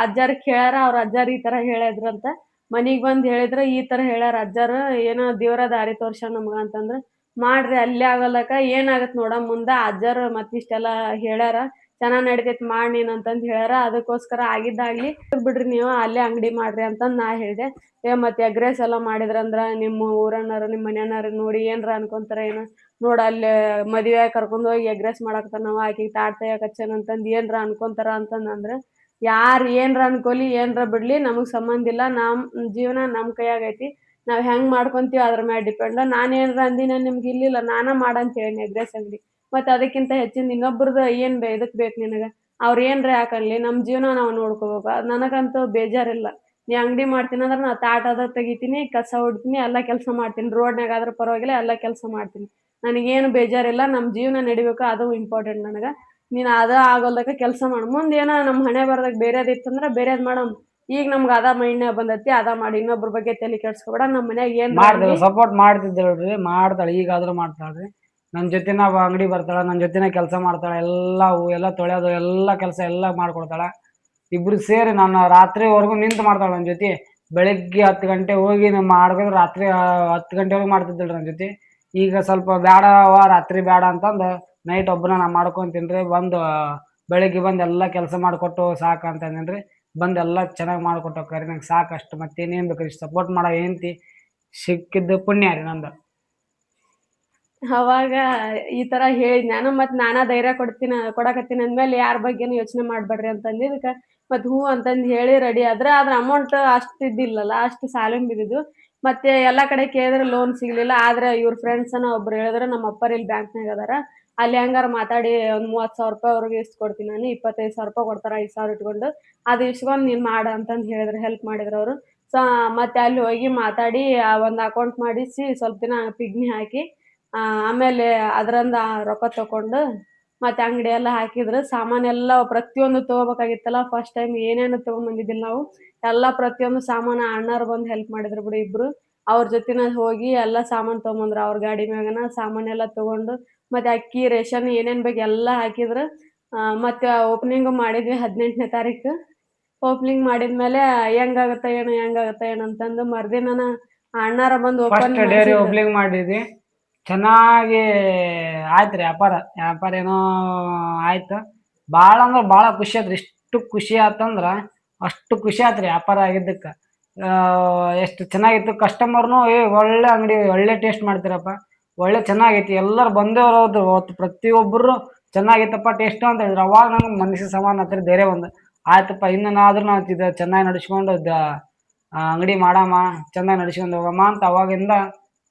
ಅಜ್ಜಾರ್ ಕೇಳ್ಯಾರ, ಅವ್ರ ಅಜ್ಜಾರ್ ಈ ತರ ಹೇಳಿದ್ರಂತ. ಮನಿಗ್ ಬಂದ್ ಹೇಳಿದ್ರ ಈ ತರ ಹೇಳ್ಯಾರ ಅಜ್ಜಾರ್, ಏನೋ ದೇವ್ರ ದಾರಿ ತೋರ್ಸ್ಯಾನ ನಮ್ಗ ಅಂತಂದ್ರ ಮಾಡ್ರಿ ಅಲ್ಲೇ ಆಗಲ್ಲಕ ಏನಾಗತ್ ನೋಡ ಮುಂದ. ಅಜ್ಜಾರ್ ಮತ್ತಿಷ್ಟೆಲ್ಲಾ ಹೇಳ್ಯಾರ, ಚೆನ್ನಾಗ್ ನಡಿತೈತಿ ಮಾಡ್ ನೀನ್ ಅಂತಂದ್ ಹೇಳ್ಯಾರ. ಅದಕ್ಕೋಸ್ಕರ ಆಗಿದ್ದಾಗ್ಲಿ ಬಿಡ್ರಿ ನೀವು ಅಲ್ಲೇ ಅಂಗಡಿ ಮಾಡ್ರಿ ಅಂತಂದ್ ನಾ ಹೇಳ್ದೆ. ಮತ್ತೆ ಎಗ್ ರೈಸ್ ಎಲ್ಲ ಮಾಡಿದ್ರಂದ್ರ ನಿಮ್ಮ ಊರನ್ನರು ನಿಮ್ಮ ಮನೆಯವ್ರು ನೋಡಿ ಏನ್ರ ಅನ್ಕೊಂತಾರ ಏನೋ, ನೋಡ ಅಲ್ಲಿ ಮದ್ವೆ ಕರ್ಕೊಂಡ್ ಹೋಗಿ ಎಗ್ ರೈಸ್ ಮಾಡಾಕತ್ತಾನ ನಾವು, ಆಕಿಗೆ ತಾಟ್ ತೆಗ್ಯಾಕ್ ಹಚ್ಚಾನ ಅಂತಂದ್ ಏನ್ರ ಅನ್ಕೊಂತಾರ ಅಂತಂದ್ರ ಯಾರ್ ಏನ್ರ ಅನ್ಕೊಲಿ ಏನ್ರ ಬಿಡ್ಲಿ ನಮಗ್ ಸಂಬಂಧ ಇಲ್ಲ. ನಮ್ ಜೀವನ ನಮ್ ಕೈಯಾಗ ಐತಿ, ನಾವ್ ಹೆಂಗ್ ಮಾಡ್ಕೊಂತೀವಿ ಅದ್ರ ಮ್ಯಾಲ ಡಿಪೆಂಡ್. ನಾನ್ ಏನ್ರ ಅಂದಿನ ನಿಮ್ಗೆ ಇಲ್ಲಿಲ್ಲ, ನಾನ ಮಾಡಂತ ಹೇಳಿ ಎಗ್ ರೈಸ್ ಅಂಗಡಿ. ಮತ್ತೆ ಅದಕ್ಕಿಂತ ಹೆಚ್ಚಿಂದ ಇನ್ನೊಬ್ರದ್ದು ಇದಕ್ ಬೇಕು ನಿನಗ, ಅವ್ರ ಏನ್ರ ಯಾಕನ್ಲಿ ನಮ್ ಜೀವನ ನಾವ್ ನೋಡ್ಕೋಬೇಕು. ನನಗಂತೂ ಬೇಜಾರಿಲ್ಲ, ನೀ ಅಂಗಡಿ ಮಾಡ್ತೀನಿ ಅಂದ್ರೆ ನಾ ತಾಟ್ ಅದ ತೆಗಿತೀನಿ, ಕಸ ಹೊಡಿತೀನಿ, ಎಲ್ಲಾ ಕೆಲಸ ಮಾಡ್ತೀನಿ, ರೋಡ್ನಾಗ ಆದ್ರೂ ಪರವಾಗಿಲ್ಲ ಎಲ್ಲಾ ಕೆಲಸ ಮಾಡ್ತೀನಿ. ನನಗೇನು ಬೇಜಾರಿಲ್ಲ, ನಮ್ ಜೀವನ ನಡಿಬೇಕು, ಅದು ಇಂಪಾರ್ಟೆಂಟ್ ನನಗ. ನೀನ್ ಅದ ಆಗೋಲ್ದಕ ಕೆಲಸ ಮಾಡು, ಮುಂದ್ ಏನೋ ನಮ್ ಹಣೆ ಬರ್ದಾಗ ಬೇರೆದ್ ಇತ್ತಂದ್ರ ಬೇರೆದ್ ಮಾಡಮ್. ಈಗ ನಮ್ಗ ಅದ ಮೈಂಡ್ನಾಗ ಬಂದೈತಿ, ಅದ ಮಾಡಿ, ಇನ್ನೊಬ್ರ ಬಗ್ಗೆ ತಲೆ ಕೆಡ್ಸ್ಕೊಬೇಡ. ನಮ್ ಮನ್ಯಾಗ ಏನ್ ಸಪೋರ್ಟ್ ಮಾಡ್ತಿದ್ದೇಳ್ರಿ, ಮಾಡ್ತಾಳೆ ಈಗಾದ್ರೂ ಮಾಡ್ತಾಳ್ರಿ. ನನ್ನ ಜೊತೆನ ಅಂಗಡಿ ಬರ್ತಾಳ, ನನ್ನ ಜೊತೆನ ಕೆಲಸ ಮಾಡ್ತಾಳ, ಎಲ್ಲ ತೊಳೆಯೋದು ಎಲ್ಲ ಕೆಲಸ ಎಲ್ಲ ಮಾಡ್ಕೊಡ್ತಾಳ. ಇಬ್ರು ಸೇರಿ ನಾನು ರಾತ್ರಿವರೆಗೂ ನಿಂತು ಮಾಡ್ತಾಳ ನನ್ನ ಜೊತೆ. ಬೆಳಿಗ್ಗೆ 10 ಗಂಟೆ ಹೋಗಿ ಮಾಡಿದ್ರೆ ರಾತ್ರಿ 10 ಗಂಟೆವರೆಗೂ ಮಾಡ್ತಿದ್ದಳ್ರಿ ನನ್ನ ಜೊತೆ. ಈಗ ಸ್ವಲ್ಪ ಬೇಡವ ರಾತ್ರಿ ಬೇಡ ಅಂತಂದು ನೈಟ್ ಒಬ್ಬನ ನಾ ಮಾಡ್ಕೊಂತೀನ್ರಿ. ಬಂದು ಬೆಳಿಗ್ಗೆ ಬಂದು ಎಲ್ಲ ಕೆಲಸ ಮಾಡಿಕೊಟ್ಟು ಸಾಕು ಅಂತಂದೇನ್ರಿ. ಬಂದು ಎಲ್ಲ ಚೆನ್ನಾಗಿ ಮಾಡಿಕೊಟ್ಟು ಹೋಗ್ತಾರ್ರಿ, ನಂಗೆ ಸಾಕಷ್ಟು ಮತ್ತೇನೇನು ಬೇಕು ಇಷ್ಟು ಸಪೋರ್ಟ್ ಮಾಡೋ ಹೆಂಡ್ತಿ ಸಿಕ್ಕಿದ್ದು ಪುಣ್ಯ ರೀ ನಂದು. ಅವಾಗ ಈ ತರ ಹೇಳಿದ್ ನಾನು, ಮತ್ ನಾನಾ ಧೈರ್ಯ ಕೊಡಕತ್ತೀನಿ ಅಂದ್ಮೇಲೆ ಯಾರ ಬಗ್ಗೆನು ಯೋಚನೆ ಮಾಡ್ಬೇಡ್ರಿ ಅಂತಂದಿದ್ದಕ್ಕ ಮತ್ ಹೂ ಅಂತಂದ್ ಹೇಳಿ ರೆಡಿ ಆದ್ರ ಅಮೌಂಟ್ ಅಷ್ಟ್ ಇದ್ದಿಲ್ಲಲ್ಲ, ಅಷ್ಟು ಸಾಲನ್ ಬಿದ್ದಿದ್ದು. ಮತ್ತೆ ಎಲ್ಲಾ ಕಡೆ ಕೇಳಿದ್ರೆ ಲೋನ್ ಸಿಗ್ಲಿಲ್ಲ. ಆದ್ರೆ ಇವ್ರ ಫ್ರೆಂಡ್ಸ್ ಒಬ್ರು ಹೇಳಿದ್ರ ನಮ್ಮ ಅಪ್ಪರ್ ಇಲ್ಲಿ ಬ್ಯಾಂಕ್ನಾಗ ಅದಾರ, ಅಲ್ಲಿ ಹೆಂಗಾರ ಮಾತಾಡಿ ಒಂದ್ 30,000 ರೂಪಾಯಿ ಅವ್ರಿಗೆ ಇಸ್ಕ್ ಕೊಡ್ತೀನಿ ನಾನು, 25,000 ರೂಪಾಯಿ ಕೊಡ್ತಾರ, 5,000 ಇಟ್ಕೊಂಡು ಅದು ಇಸ್ಕೊಂಡ್ ನೀನ್ ಮಾಡ ಅಂತಂದ್ ಹೇಳಿದ್ರು, ಹೆಲ್ಪ್ ಮಾಡಿದ್ರು ಅವರು. ಮತ್ತೆ ಅಲ್ಲಿ ಹೋಗಿ ಮಾತಾಡಿ ಒಂದ್ ಅಕೌಂಟ್ ಮಾಡಿಸಿ ಸ್ವಲ್ಪ ದಿನ ಪಿಗ್ನಿ ಹಾಕಿ ಆಮೇಲೆ ಅದ್ರಂದ ರೊಕ್ಕ ತಕೊಂಡು ಮತ್ತೆ ಅಂಗಡಿ ಎಲ್ಲ ಹಾಕಿದ್ರು. ಸಾಮಾನೆಲ್ಲ ಪ್ರತಿಯೊಂದು ತಗೋಬೇಕಾಗಿತ್ತಲ್ಲ, ಫಸ್ಟ್ ಟೈಮ್ ಏನೇನು ತಗೊಂಡ್ ನಾವು ಎಲ್ಲಾ ಪ್ರತಿಯೊಂದು ಸಾಮಾನು ಅಣ್ಣಾರು ಬಂದು ಹೆಲ್ಪ್ ಮಾಡಿದ್ರು ಬಿಡು ಇಬ್ರು. ಅವ್ರ ಜೊತೆನ ಹೋಗಿ ಎಲ್ಲಾ ಸಾಮಾನ್ ತಗೊಂಬಂದ್ರು, ಅವ್ರ ಗಾಡಿ ಮ್ಯಾಗನ ಸಾಮಾನೆಲ್ಲ ತಗೊಂಡು ಮತ್ತೆ ಅಕ್ಕಿ ರೇಷನ್ ಏನೇನ್ ಬೇಕು ಎಲ್ಲಾ ಹಾಕಿದ್ರು. ಮತ್ತೆ ಓಪನಿಂಗ್ ಮಾಡಿದ್ವಿ 18ನೇ ತಾರೀಕು. ಓಪನಿಂಗ್ ಮಾಡಿದ್ಮೇಲೆ ಹೆಂಗಾಗತ್ತ ಏನೋ ಅಂತಂದು ಮರ್ದಿನ ಅಣ್ಣಾರ ಬಂದು ಓಪನ್ ಓಪನಿಂಗ್ ಮಾಡಿದ್ವಿ. ಚೆನ್ನಾಗಿ ಆಯ್ತು ರೀ ವ್ಯಾಪಾರ ಏನೋ ಆಯ್ತು. ಭಾಳ ಅಂದ್ರೆ ಭಾಳ ಖುಷಿ ಆಯ್ತು ರೀ. ಎಷ್ಟು ಖುಷಿ ಆತಂದ್ರೆ ಅಷ್ಟು ಖುಷಿ ಆಯ್ತು ರೀ ವ್ಯಾಪಾರ ಆಗಿದ್ದಕ್ಕೆ. ಎಷ್ಟು ಚೆನ್ನಾಗಿತ್ತು, ಕಸ್ಟಮರ್ನು ಒಳ್ಳೆ ಅಂಗಡಿ, ಒಳ್ಳೆ ಟೇಸ್ಟ್ ಮಾಡ್ತೀರಪ್ಪ, ಒಳ್ಳೆ ಚೆನ್ನಾಗೈತಿ, ಎಲ್ಲರೂ ಬಂದವರು ಹೋದ್ರು ಪ್ರತಿಯೊಬ್ಬರು ಚೆನ್ನಾಗಿತ್ತಪ್ಪ ಟೇಸ್ಟು ಅಂತ ಹೇಳಿದ್ರು. ಅವಾಗ ನಂಗೆ ಮನಸ್ಸಿಗೆ ಸಮಾಧಾನ ಹತ್ತಿರ ಧೈರ್ಯ ಬಂದು ಆಯ್ತಪ್ಪ ಇನ್ನೇನಾದ್ರೂ ನಾವು ಚೆನ್ನಾಗಿ ನಡೆಸ್ಕೊಂಡು ಅಂಗಡಿ ಮಾಡಮ್ಮ, ಚೆನ್ನಾಗಿ ನಡೆಸ್ಕೊಂಡು ಹೋಗಮ್ಮ ಅಂತ ಅವಾಗಿಂದ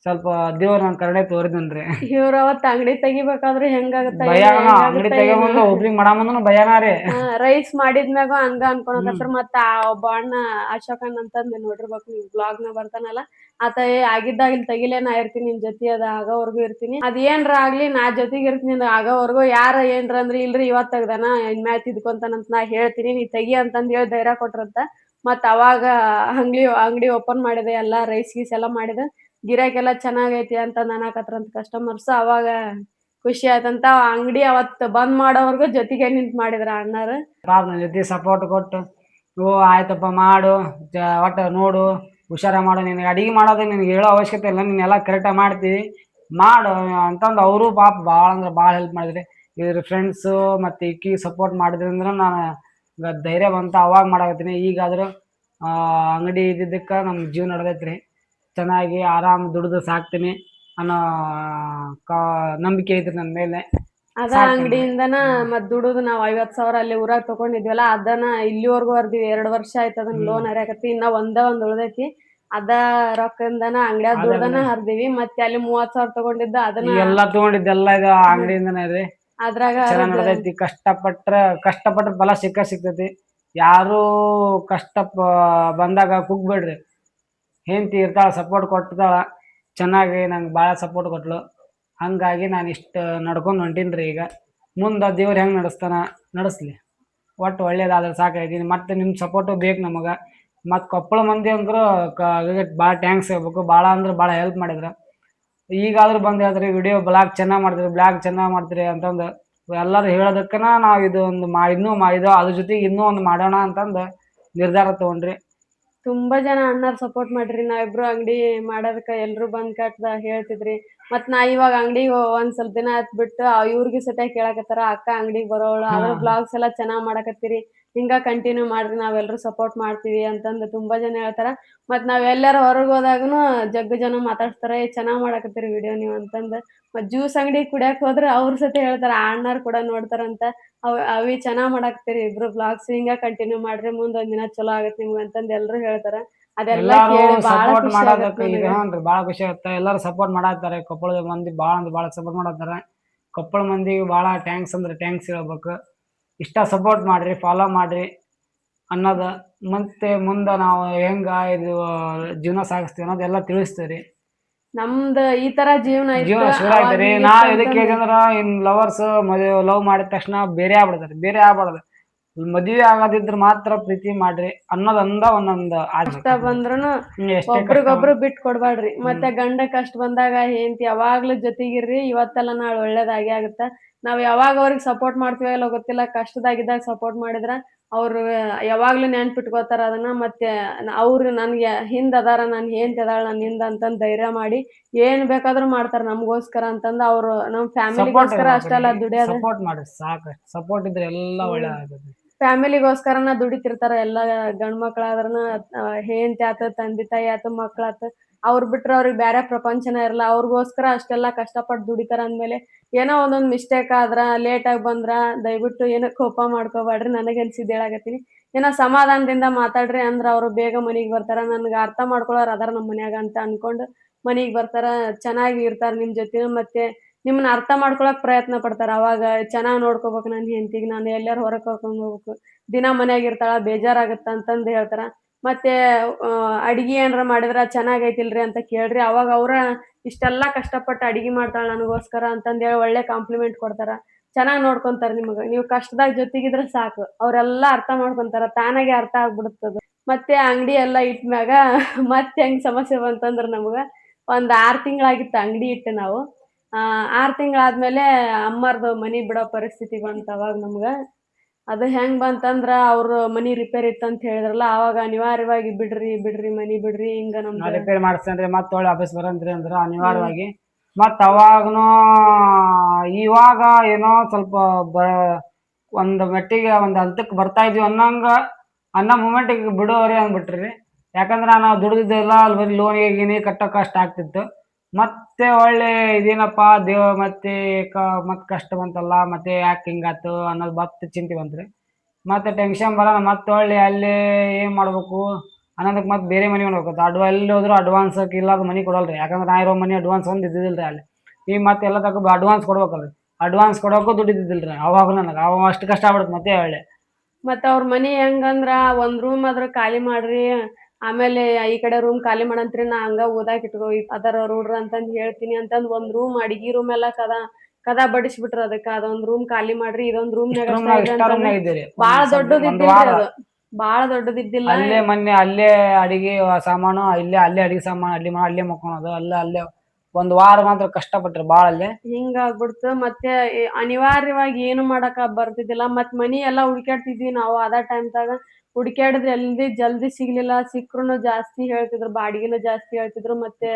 ಸ್ವಲ್ಪ ದೇವ್ರ ನನ್ ಕರುಣೆ ತೋರಿದನ್ರಿ. ಇವ್ರ ಅವತ್ ಅಂಗಡಿ ತೆಗಿಬೇಕಾದ್ರೆ ಹೆಂಗಾಗತ್ತ ಭಯಾನ ಅಂಗಡಿ ತೆಗಿಯೋ ಒಬ್ರಿಗೆ ಮಾಡಮಂದ್ನು ಭಯಾನ ರೀ. ರೈಸ್ ಮಾಡಿದ್ಮ್ಯಾಗ ಹಂಗ ಅನ್ಕೊಳಕತ್ರ ಮತ್ತ ಆ ಒಬ್ಬ ಅಣ್ಣ ಅಶೋಕಣ್ಣ ಅಂತಂದ್ ನೋಡಿರ್ಬೇಕು ನೀವು ಬ್ಲಾಗ್ ನ ಬರ್ತಾನಲ್ಲ ಆತ ಆಗಿದ್ದಾಗ ಇಲ್ಲಿ ತೆಗಿಲೇ ನಾ ಇರ್ತೀನಿ ನಿನ್ ಜೊತೆ ಅದ ಆಗೋವರ್ಗು ಇರ್ತೀನಿ ಅದ್ ಏನ್ರ ಆಗ್ಲಿ ನಾ ಜೊತೆಗೆ ಇರ್ತೀನಿ ಆಗೋವರ್ಗು ಯಾರ ಏನ್ರ ಅಂದ್ರಿ ಇಲ್ರಿ ಇವತ್ ತೆಗ್ದಾನ ಇನ್ಮ್ಯಾಲ್ ತಿದ್ಕೊಂತಾನಂತ ನಾ ಹೇಳ್ತೀನಿ ನೀ ತೆಗಿ ಅಂತಂದ್ ಹೇಳಿ ಧೈರ್ಯ ಕೊಟ್ರಂತ ಮತ್ ಅವಾಗ ಅಂಗಡಿ ಓಪನ್ ಮಾಡಿದೆ ಎಲ್ಲಾ ರೈಸ್ ಗೀಸ್ ಎಲ್ಲಾ ಮಾಡಿದೆ ಗಿರಾಕೆಲ್ಲ ಚೆನ್ನಾಗೈತಿ ಅಂತ ಅನ್ನಕತ್ರಂತ ಕಸ್ಟಮರ್ಸ್ ಅವಾಗ ಖುಷಿ ಆಯ್ತಂತ ಅಂಗಡಿ ಅವತ್ ಬಂದ್ ಮಾಡೋವರ್ಗು ಜೊತೆಗೆ ನಿಂತ್ ಮಾಡಿದ್ರ ಅಣ್ಣಾರ ನನ್ ಜೊತೆ ಸಪೋರ್ಟ್ ಕೊಟ್ಟು ಓ ಆಯ್ತಪ್ಪ ಮಾಡು ಒಟ್ಟ ನೋಡು ಹುಷಾರ ಮಾಡು ನಿನಗೆ ಅಡಿಗೆ ಮಾಡೋದು ನಿನಗೆ ಹೇಳೋ ಅವಶ್ಯಕತೆ ಇಲ್ಲ ನೀನ್ ಎಲ್ಲಾ ಕರೆಕ್ಟಾಗಿ ಮಾಡ್ತೀವಿ ಮಾಡು ಅಂತಂದು ಅವರು ಪಾಪ ಭಾಳ ಅಂದ್ರೆ ಭಾಳ ಹೆಲ್ಪ್ ಮಾಡಿದ್ರಿ. ಇದ್ರ ಫ್ರೆಂಡ್ಸು ಮತ್ತು ಇಕ್ಕಿ ಸಪೋರ್ಟ್ ಮಾಡಿದ್ರಿಂದ ನಾನು ಧೈರ್ಯ ಬಂತ ಅವಾಗ ಮಾಡಕತ್ತೀನಿ. ಈಗಾದರೂ ಅಂಗಡಿ ಇದ್ದಿದ್ದಕ್ಕೆ ನಮ್ಮ ಜೀವ ನಡೆದೈತ್ರಿ. ಚೆನ್ನಾಗಿ ಆರಾಮ್ ದುಡ್ದು ಸಾಕ್ತೀನಿ ಅನ್ನೋ ನಂಬಿಕೆ ಐತ್ರಿ ನನ್ನ ಮೇಲೆ. ಅದ ಅಂಗಡಿಯಿಂದನ ಮತ್ ದುಡುದು ನಾವ್ 50,000 ಅಲ್ಲಿ ಊರಾಗ ತಗೊಂಡಿದ್ವಲ್ಲ ಅದನ್ನ ಇಲ್ಲಿವರೆಗೂ ಹರ್ದಿವಿ 2 ವರ್ಷ ಆಯ್ತು ಅದನ್ನ ಲೋನ್ ಹರಿಯಾಕತ್ತಿ ಇನ್ನ ಒಂದ್ ಉಳ್ದೈತಿ ಅದ ರೊಕ್ಕದಿಂದನ ಅಂಗಡಿಯಾಗ ದುಡ್ದನ ಹರ್ದಿವಿ ಮತ್ತೆ ಅಲ್ಲಿ 30,000 ತಗೊಂಡಿದ್ದ ಅದನ್ನ ಎಲ್ಲ ತಗೊಂಡಿದ್ದೆಲ್ಲ ಇದು ಅಂಗಡಿಯಿಂದನೇ ರೀ. ಅದ್ರಾಗ ಚೆನ್ನಾಗ್ ನಡೆದೈತಿ. ಕಷ್ಟಪಟ್ರ ಫಲ ಸಿಗ್ತೈತಿ. ಯಾರು ಕಷ್ಟ ಬಂದಾಗ ಕುಗ್ಬೇಡ್ರಿ. ಹೆಂಡತಿ ಇರ್ತಾಳ ಸಪೋರ್ಟ್ ಕೊಡ್ತಾಳ ಚೆನ್ನಾಗಿ ನಂಗೆ ಭಾಳ ಸಪೋರ್ಟ್ ಕೊಟ್ಲು. ಹಂಗಾಗಿ ನಾನು ಇಷ್ಟು ನಡ್ಕೊಂಡು ಹೊಂಟೀನಿ ಈಗ. ಮುಂದೆ ದೇವ್ರು ಹೆಂಗೆ ನಡೆಸ್ಲಿ ಒಟ್ಟು ಒಳ್ಳೇದಾದ್ರೆ ಸಾಕೈತಿ. ಮತ್ತೆ ನಿಮ್ಮ ಸಪೋರ್ಟು ಬೇಕು ನಮಗೆ. ಮತ್ತು ಕೊಪ್ಪಳ ಮಂದಿ ಅಂದ್ರು ಭಾಳ ಟ್ಯಾಂಕ್ಸ್ ಹೇಳ್ಬೇಕು. ಭಾಳ ಅಂದ್ರೆ ಭಾಳ ಹೆಲ್ಪ್ ಮಾಡಿದ್ರು. ಈಗಾದ್ರೂ ಬಂದು ಹೇಳ್ತಾರೆ ವಿಡಿಯೋ ಬ್ಲಾಗ್ ಚೆನ್ನಾಗಿ ಮಾಡ್ತೀರಿ ಅಂತಂದು ಎಲ್ಲರೂ ಹೇಳೋದಕ್ಕನ ನಾವು ಇದು ಒಂದು ಇದು ಅದ್ರ ಜೊತೆಗೆ ಇನ್ನೂ ಒಂದು ಮಾಡೋಣ ಅಂತಂದು ನಿರ್ಧಾರ ತೊಗೊಂಡ್ರಿ. ತುಂಬಾ ಜನ ಅಣ್ಣಾರ್ ಸಪೋರ್ಟ್ ಮಾಡ್ರಿ ನಾವಿಬ್ರು ಅಂಗಡಿ ಮಾಡೋದಕ್ಕ ಎಲ್ರು ಬಂದ್ ಕಟ್ದ ಹೇಳ್ತಿದ್ರಿ ಮತ್ ನಾ ಇವಾಗ ಅಂಗಡಿಗೆ ಒಂದ್ ಸ್ವಲ್ಪ ದಿನ ಆತ್ ಬಿಟ್ಟು ಇವ್ರಿಗೆ ಸತ ಕೇಳಕತ್ತಾರ ಅಕ್ಕ ಅಂಗಡಿಗೆ ಬರೋಳು ಅದ್ರ ಬ್ಲಾಗ್ಸ್ ಎಲ್ಲಾ ಚೆನ್ನಾಗ್ ಮಾಡಕತ್ತೀರಿ ಹಿಂಗ ಕಂಟಿನ್ಯೂ ಮಾಡ್ರಿ ನಾವೆಲ್ಲರೂ ಸಪೋರ್ಟ್ ಮಾಡ್ತೀವಿ ಅಂತಂದು ತುಂಬಾ ಜನ ಹೇಳ್ತಾರ. ಮತ್ ನಾವ್ ಎಲ್ಲಾರು ಹೊರಗ್ ಹೋದಾಗನು ಜಗ್ಗ ಜನ ಮಾತಾಡ್ತಾರ ಚೆನ್ನಾಗ್ ಮಾಡಕತ್ತೀರಿ ವಿಡಿಯೋ ನೀವ್ ಅಂತಂದ್ ಮತ್ ಜ್ಯೂಸ್ ಅಂಗಡಿ ಕುಡಿಯಾಕ್ ಹೋದ್ರ ಅವ್ರ ಸತೆ ಹೇಳ್ತಾರ ಆ ಅಣ್ಣಾರ್ ಕೂಡ ನೋಡ್ತಾರಂತ ಅವಿ ಚೆನ್ನಾಗ್ ಮಾಡಾಕತ್ತೀರಿ ಇಬ್ರು ಬ್ಲಾಗ್ಸ್ ಹಿಂಗ ಕಂಟಿನ್ಯೂ ಮಾಡ್ರಿ ಮುಂದ್ ಒಂದ್ ದಿನ ಚಲೋ ಆಗತ್ ನಿಮ್ಗ ಅಂತಂದ್ ಎಲ್ರು ಹೇಳ್ತಾರ. ಅದೆಲ್ಲಾ ಕೇಳಿ ಬಾಳ ಸಪೋರ್ಟ್ ಖುಷಿ ಆಗತ್ತೆ ಮಾಡೋದಕ್ಕೆ ಈಗ ನನಗೆ. ಹ್ಞೂ ಭಾಳ ಖುಷಿ ಆಗುತ್ತೆ. ಎಲ್ಲರೂ ಸಪೋರ್ಟ್ ಮಾಡಾಕ್ತಾರೆ. ಕೊಪ್ಪಳದ ಮಂದಿ ಭಾಳ ಅಂದ್ರೆ ಭಾಳ ಸಪೋರ್ಟ್ ಮಾಡತ್ತಾರೆ. ಕೊಪ್ಪಳ ಮಂದಿಗೆ ಭಾಳ ಟ್ಯಾಂಕ್ಸ್ ಅಂದ್ರೆ ಟ್ಯಾಂಕ್ಸ್ ಹೇಳ್ಬೇಕು. ಇಷ್ಟ ಸಪೋರ್ಟ್ ಮಾಡ್ರಿ ಫಾಲೋ ಮಾಡ್ರಿ ಅನ್ನೋದು ಮತ್ತೆ ಮುಂದೆ ನಾವು ಹೆಂಗ ಇದು ಜೀವನ ಸಾಗಿಸ್ತೀವಿ ಅನ್ನೋದೆಲ್ಲ ತಿಳಿಸ್ತೀರಿ. ನಮ್ದು ಈ ತರ ಜೀವನ ಜೀವನ ಶುರು ಆಯ್ತರಿ. ನಾವ್ ಎದಕ್ಕೆ ಅಂದ್ರ ಇನ್ ಲವರ್ಸ್ ಲವ್ ಮಾಡಿದ ತಕ್ಷಣ ಬೇರೆ ಆಗ್ಬಾರ್ದು. ಮದ್ವೆ ಆಗೋದಿದ್ರ ಮಾತ್ರ ಪ್ರೀತಿ ಮಾಡ್ರಿ ಅನ್ನೋದೊಂದ ಒಂದೊಂದು ಕಷ್ಟ ಬಂದ್ರುನು ಎಷ್ಟೇ ಕಷ್ಟ ಒಬ್ರಿಗೊಬ್ರು ಬಿಟ್ ಕೊಡ್ಬ್ಯಾಡ್ರಿ. ಮತ್ತೆ ಗಂಡ ಕಷ್ಟ ಬಂದಾಗ ಹೆಂಡತಿ ಯಾವಾಗ್ಲೂ ಜೊತೆಗಿರ್ರಿ ಇವತ್ತಲ್ಲ ನಾಳೆ ಒಳ್ಳೇದಾಗೆ ಆಗುತ್ತ. ನಾವ್ ಯಾವಾಗ ಅವ್ರಿಗೆ ಸಪೋರ್ಟ್ ಮಾಡ್ತೀವೋ ಇಲ್ಲೋ ಗೊತ್ತಿಲ್ಲ ಕಷ್ಟದಾಗಿದ್ದಾಗ ಸಪೋರ್ಟ್ ಮಾಡಿದ್ರ ಅವ್ರು ಯಾವಾಗ್ಲೂ ನೆನ್ಪಿಟ್ಕೋತಾರ ಅದನ್ನ ಮತ್ತೆ ಅವ್ರು ನನ್ಗೆ ಹಿಂದ್ ಅದಾರ ನನ್ ಹೆಂಡತಿ ಅದಾಳ ನನ್ ಹಿಂದ್ ಅಂತಂದ್ ಧೈರ್ಯ ಮಾಡಿ ಏನ್ ಬೇಕಾದ್ರೂ ಮಾಡ್ತಾರ ನಮ್ಗೋಸ್ಕರ ಅಂತಂದ್ ಅವ್ರು ನಮ್ ಫ್ಯಾಮಿಲಿಗೋಸ್ಕರ ಅಷ್ಟಲ್ಲ ದುಡಿಯೋದು. ಸಪೋರ್ಟ್ ಮಾಡ್ರಿ ಸಾಕು. ಸಪೋರ್ಟ್ ಇದ್ರೆ ಎಲ್ಲ ಒಳ್ಳೆ ಆಗುತ್ತೆ. ಫ್ಯಾಮಿಲಿಗೋಸ್ಕರನ ದುಡಿತಿರ್ತಾರ ಎಲ್ಲಾ ಗಂಡ್ ಮಕ್ಳಾದ್ರನ ಹೆಂಡತಿ ಆತ ತಂದೆ ತಾಯಿ ಆತ ಮಕ್ಳಾತ ಅವ್ರ ಬಿಟ್ರ ಅವ್ರಿಗೆ ಬೇರೆ ಪ್ರಪಂಚನ ಇರಲ್ಲ. ಅವ್ರಿಗೋಸ್ಕರ ಅಷ್ಟೆಲ್ಲಾ ಕಷ್ಟಪಟ್ಟು ದುಡಿತಾರ ಅಂದ್ಮೇಲೆ ಏನೋ ಒಂದೊಂದ್ ಮಿಸ್ಟೇಕ್ ಆದ್ರ ಲೇಟ್ ಆಗಿ ಬಂದ್ರ ದಯವಿಟ್ಟು ಏನೋ ಕೋಪ ಮಾಡ್ಕೋಬ್ಯಾಡ್ರಿ. ನನಗ್ ಅನ್ಸಿದ್ ಹೇಳಾಕತ್ತೀನಿ. ಏನೋ ಸಮಾಧಾನದಿಂದ ಮಾತಾಡ್ರಿ ಅಂದ್ರ ಅವ್ರು ಬೇಗ ಮನಿಗ್ ಬರ್ತಾರ. ನನ್ಗ ಅರ್ಥ ಮಾಡ್ಕೊಳೋರ್ ಅದಾರ ನಮ್ ಮನ್ಯಾಗ ಅಂತ ಅನ್ಕೊಂಡ್ ಮನಿಗ್ ಬರ್ತಾರ ಚೆನ್ನಾಗಿ ಇರ್ತಾರ ನಿಮ್ ಜೊತೆ ಮತ್ತೆ ನಿಮ್ನ ಅರ್ಥ ಮಾಡ್ಕೊಳಕ್ ಪ್ರಯತ್ನ ಪಡ್ತಾರ. ಅವಾಗ ಚೆನ್ನಾಗ್ ನೋಡ್ಕೋಬೇಕು ನನ್ ಹೆಂಡತಿಗ್ ನಾನು ಎಲ್ಲಾರು ಹೊರಗ್ ಕರ್ಕೊಂಡ್ ಹೋಗ್ಬೇಕು ದಿನ ಮನ್ಯಾಗ ಇರ್ತಾಳ ಬೇಜಾರಾಗತ್ತ ಅಂತಂದ್ ಹೇಳ್ತಾರ. ಮತ್ತೆ ಅಡಿಗೆ ಏನ್ರ ಮಾಡಿದ್ರ ಚೆನ್ನಾಗೈತಿಲ್ರಿ ಅಂತ ಕೇಳ್ರಿ ಅವಾಗ ಅವ್ರ ಇಷ್ಟೆಲ್ಲಾ ಕಷ್ಟಪಟ್ಟು ಅಡಿಗೆ ಮಾಡ್ತಾಳ ನನಗೋಸ್ಕರ ಅಂತಂದ್ ಹೇಳಿ ಒಳ್ಳೆ ಕಾಂಪ್ಲಿಮೆಂಟ್ ಕೊಡ್ತಾರ. ಚೆನ್ನಾಗ್ ನೋಡ್ಕೊಂತಾರ ನಿಮಗ ನೀವ್ ಕಷ್ಟದಾಗ ಜೊತೆಗಿದ್ರ ಸಾಕು ಅವ್ರೆಲ್ಲಾ ಅರ್ಥ ಮಾಡ್ಕೊಂತಾರ ತಾನಾಗೆ ಅರ್ಥ ಆಗ್ಬಿಡುತ್ತದು. ಮತ್ತೆ ಅಂಗಡಿ ಎಲ್ಲಾ ಇಟ್ಮ್ಯಾಗ ಮತ್ತೆ ಹೆಂಗ್ ಸಮಸ್ಯೆ ಬಂತಂದ್ರ ನಮ್ಗ ಒಂದ್ 6 ತಿಂಗಳಾಗಿತ್ತು ಅಂಗಡಿ ಇಟ್ಟು ನಾವು 6 ತಿಂಗಳಾದ್ಮೇಲೆ ಅಮ್ಮಾರ್ದು ಮನಿ ಬಿಡೋ ಪರಿಸ್ಥಿತಿ ಬಂತ ಅವಾಗ ನಮ್ಗ. ಅದು ಹೆಂಗ್ ಬಂತಂದ್ರ ಅವ್ರು ಮನಿ ರಿಪೇರಿ ಇತ್ತಂತ ಹೇಳಿದ್ರಲ್ಲ ಅವಾಗ ಅನಿವಾರ್ಯವಾಗಿ ಬಿಡ್ರಿ ಮನಿ ಬಿಡ್ರಿ ಹಿಂಗ ನಮ್ದು ರಿಪೇರಿ ಮಾಡಿಸ್ತೇನ್ರಿ ಮತ್ತೆ ಒಳ್ಳೆ ಆಫೀಸ್ ಬರಂತ್ರಿ ಅಂದ್ರ ಅನಿವಾರ್ಯವಾಗಿ ಮತ್ ಅವಾಗನು ಇವಾಗ ಏನೋ ಸ್ವಲ್ಪ ಒಂದ್ ಮೆಟ್ಟಿಗೆ ಒಂದ್ ಹಂತಕ್ಕೆ ಬರ್ತಾ ಇದೀವಿ ಅನ್ನೋ ಮೂಮೆಂಟಿಗೆ ಬಿಡೋರಿ ಅಂದ್ಬಿಟ್ರಿ. ಯಾಕಂದ್ರ ನಾವು ದುಡ್ದಿದ್ದೆಲ್ಲ ಅಲ್ಲಿ ಬರೀ ಲೋನಿಗೆ ಗೀನಿ ಕಟ್ಟೋ ಕಷ್ಟ ಆಗ್ತಿತ್ತು. ಮತ್ತೆ ಒಳ್ಳೆ ಇದೇನಪ್ಪಾ ಮತ್ತೆ ಮತ್ ಕಷ್ಟ ಬಂತಲ್ಲ ಮತ್ತೆ ಯಾಕೆ ಹಿಂಗಾತು ಅನ್ನೋದು ಮತ್ತೆ ಚಿಂತೆ ಬಂತ್ರಿ. ಮತ್ತೆ ಟೆನ್ಷನ್ ಬರೋಣ ಮತ್ತೆ ಒಳ್ಳೆ ಅಲ್ಲಿ ಏನ್ ಮಾಡ್ಬೇಕು ಅನ್ನೋದಕ್ಕೆ ಮತ್ತೆ ಬೇರೆ ಮನೆ ಹೋಗ್ಬೇಕು ಎಲ್ಲಿ ಹೋದ್ರು ಅಡ್ವಾನ್ಸ್ ಇಲ್ಲಾದ ಮನೆ ಕೊಡಲ್ರಿ ಯಾಕಂದ್ರೆ ನಾ ಇರೋ ಮನೆ ಅಡ್ವಾನ್ಸ್ ಒಂದು ಇದ್ದಿದ್ದಿಲ್ರಿ ಅಲ್ಲಿ ಈಗ ಮತ್ತೆ ಎಲ್ಲ ತಗೋ ಅಡ್ವಾನ್ಸ್ ಕೊಡ್ಬೇಕಲ್ರಿ ಅಡ್ವಾನ್ಸ್ ಕೊಡೋಕ್ಕೂ ದುಡ್ಡು ಇದ್ದಿದ್ದಿಲ್ರಿ ಅವಾಗ ನನಗೆ ಅವ ಅಷ್ಟು ಕಷ್ಟ ಆಗ್ಬಿಡುತ್ತೆ ಮತ್ತೆ ಹೇಳಿ ಮತ್ತ ಅವ್ರ ಮನಿ ಹೆಂಗಂದ್ರ ಒಂದ್ ರೂಮ್ ಆದ್ರ ಖಾಲಿ ಮಾಡ್ರಿ ಆಮೇಲೆ ಈ ಕಡೆ ರೂಮ್ ಖಾಲಿ ಮಾಡಂತ್ರಿ ನಾ ಹಂಗ ಓದಾಕ್ ಇಟ್ಕೋ ಅದರ ರೂಡ್ರ ಅಂತಂದ್ ಹೇಳ್ತೀನಿ ಅಂತಂದ್ ಒಂದ್ ರೂಮ್ ಅಡಿಗೆ ರೂಮ್ ಎಲ್ಲ ಕದ ಬಡಿಸ್ಬಿಟ್ರ ಅದಕ್ಕ ಅದೊಂದ್ ರೂಮ್ ಖಾಲಿ ಮಾಡ್ರಿ ಇದೊಂದ್ ರೂಮ್ನಾಗ ಅಷ್ಟ ಇರ್ರಿ ಇಷ್ಟ ಅಂತಂದ್ರ ರೂಮ್ನಾಗ ಇದ್ದೀರಿ ಬಾಳ ದೊಡ್ಡದ್ ಒಂದು ಇದ್ದಿಲ್ರಿ ವಾರ ಅದು ಬಾಳ ದೊಡ್ಡದಿದ್ದಿಲ್ಲ ಅಲ್ಲೇ ಮೊನ್ನೆ ಅಲ್ಲೇ ಅಡಿಗೆ ಸಾಮಾನು ಅಲ್ಲೇ ಅಡಿಗೆ ಸಾಮಾನು ಅಲ್ಲೇ ಮಕ್ಕೊಳೋದು ಅಲ್ಲೇ ಒಂದು ವಾರ ಮಾತ್ರ ಕಷ್ಟಪಟ್ರಿ ಬಾಳ ಅಲ್ಲೇ ಹಿಂಗಾಗ್ಬಿಡ್ತು ಮತ್ತೆ ಅನಿವಾರ್ಯವಾಗಿ ಏನು ಮಾಡಕ ಬರ್ತಿದ್ದಿಲ್ಲ ಮತ್ ಮನಿ ಎಲ್ಲಾ ಹುಡ್ಕ್ಯಾಡ್ತಿದ್ವಿ ನಾವು ಅದ ಟೈಮ್ದಾಗ ಹುಡ್ಕ್ಯಾಡಿದ್ರೆ ಜಲ್ದಿ ಸಿಗ್ಲಿಲ್ಲ ಸಿಕ್ರುನು ಜಾಸ್ತಿ ಹೇಳ್ತಿದ್ರು ಬಾಡಿಗೆನು ಜಾಸ್ತಿ ಹೇಳ್ತಿದ್ರು ಮತ್ತೆ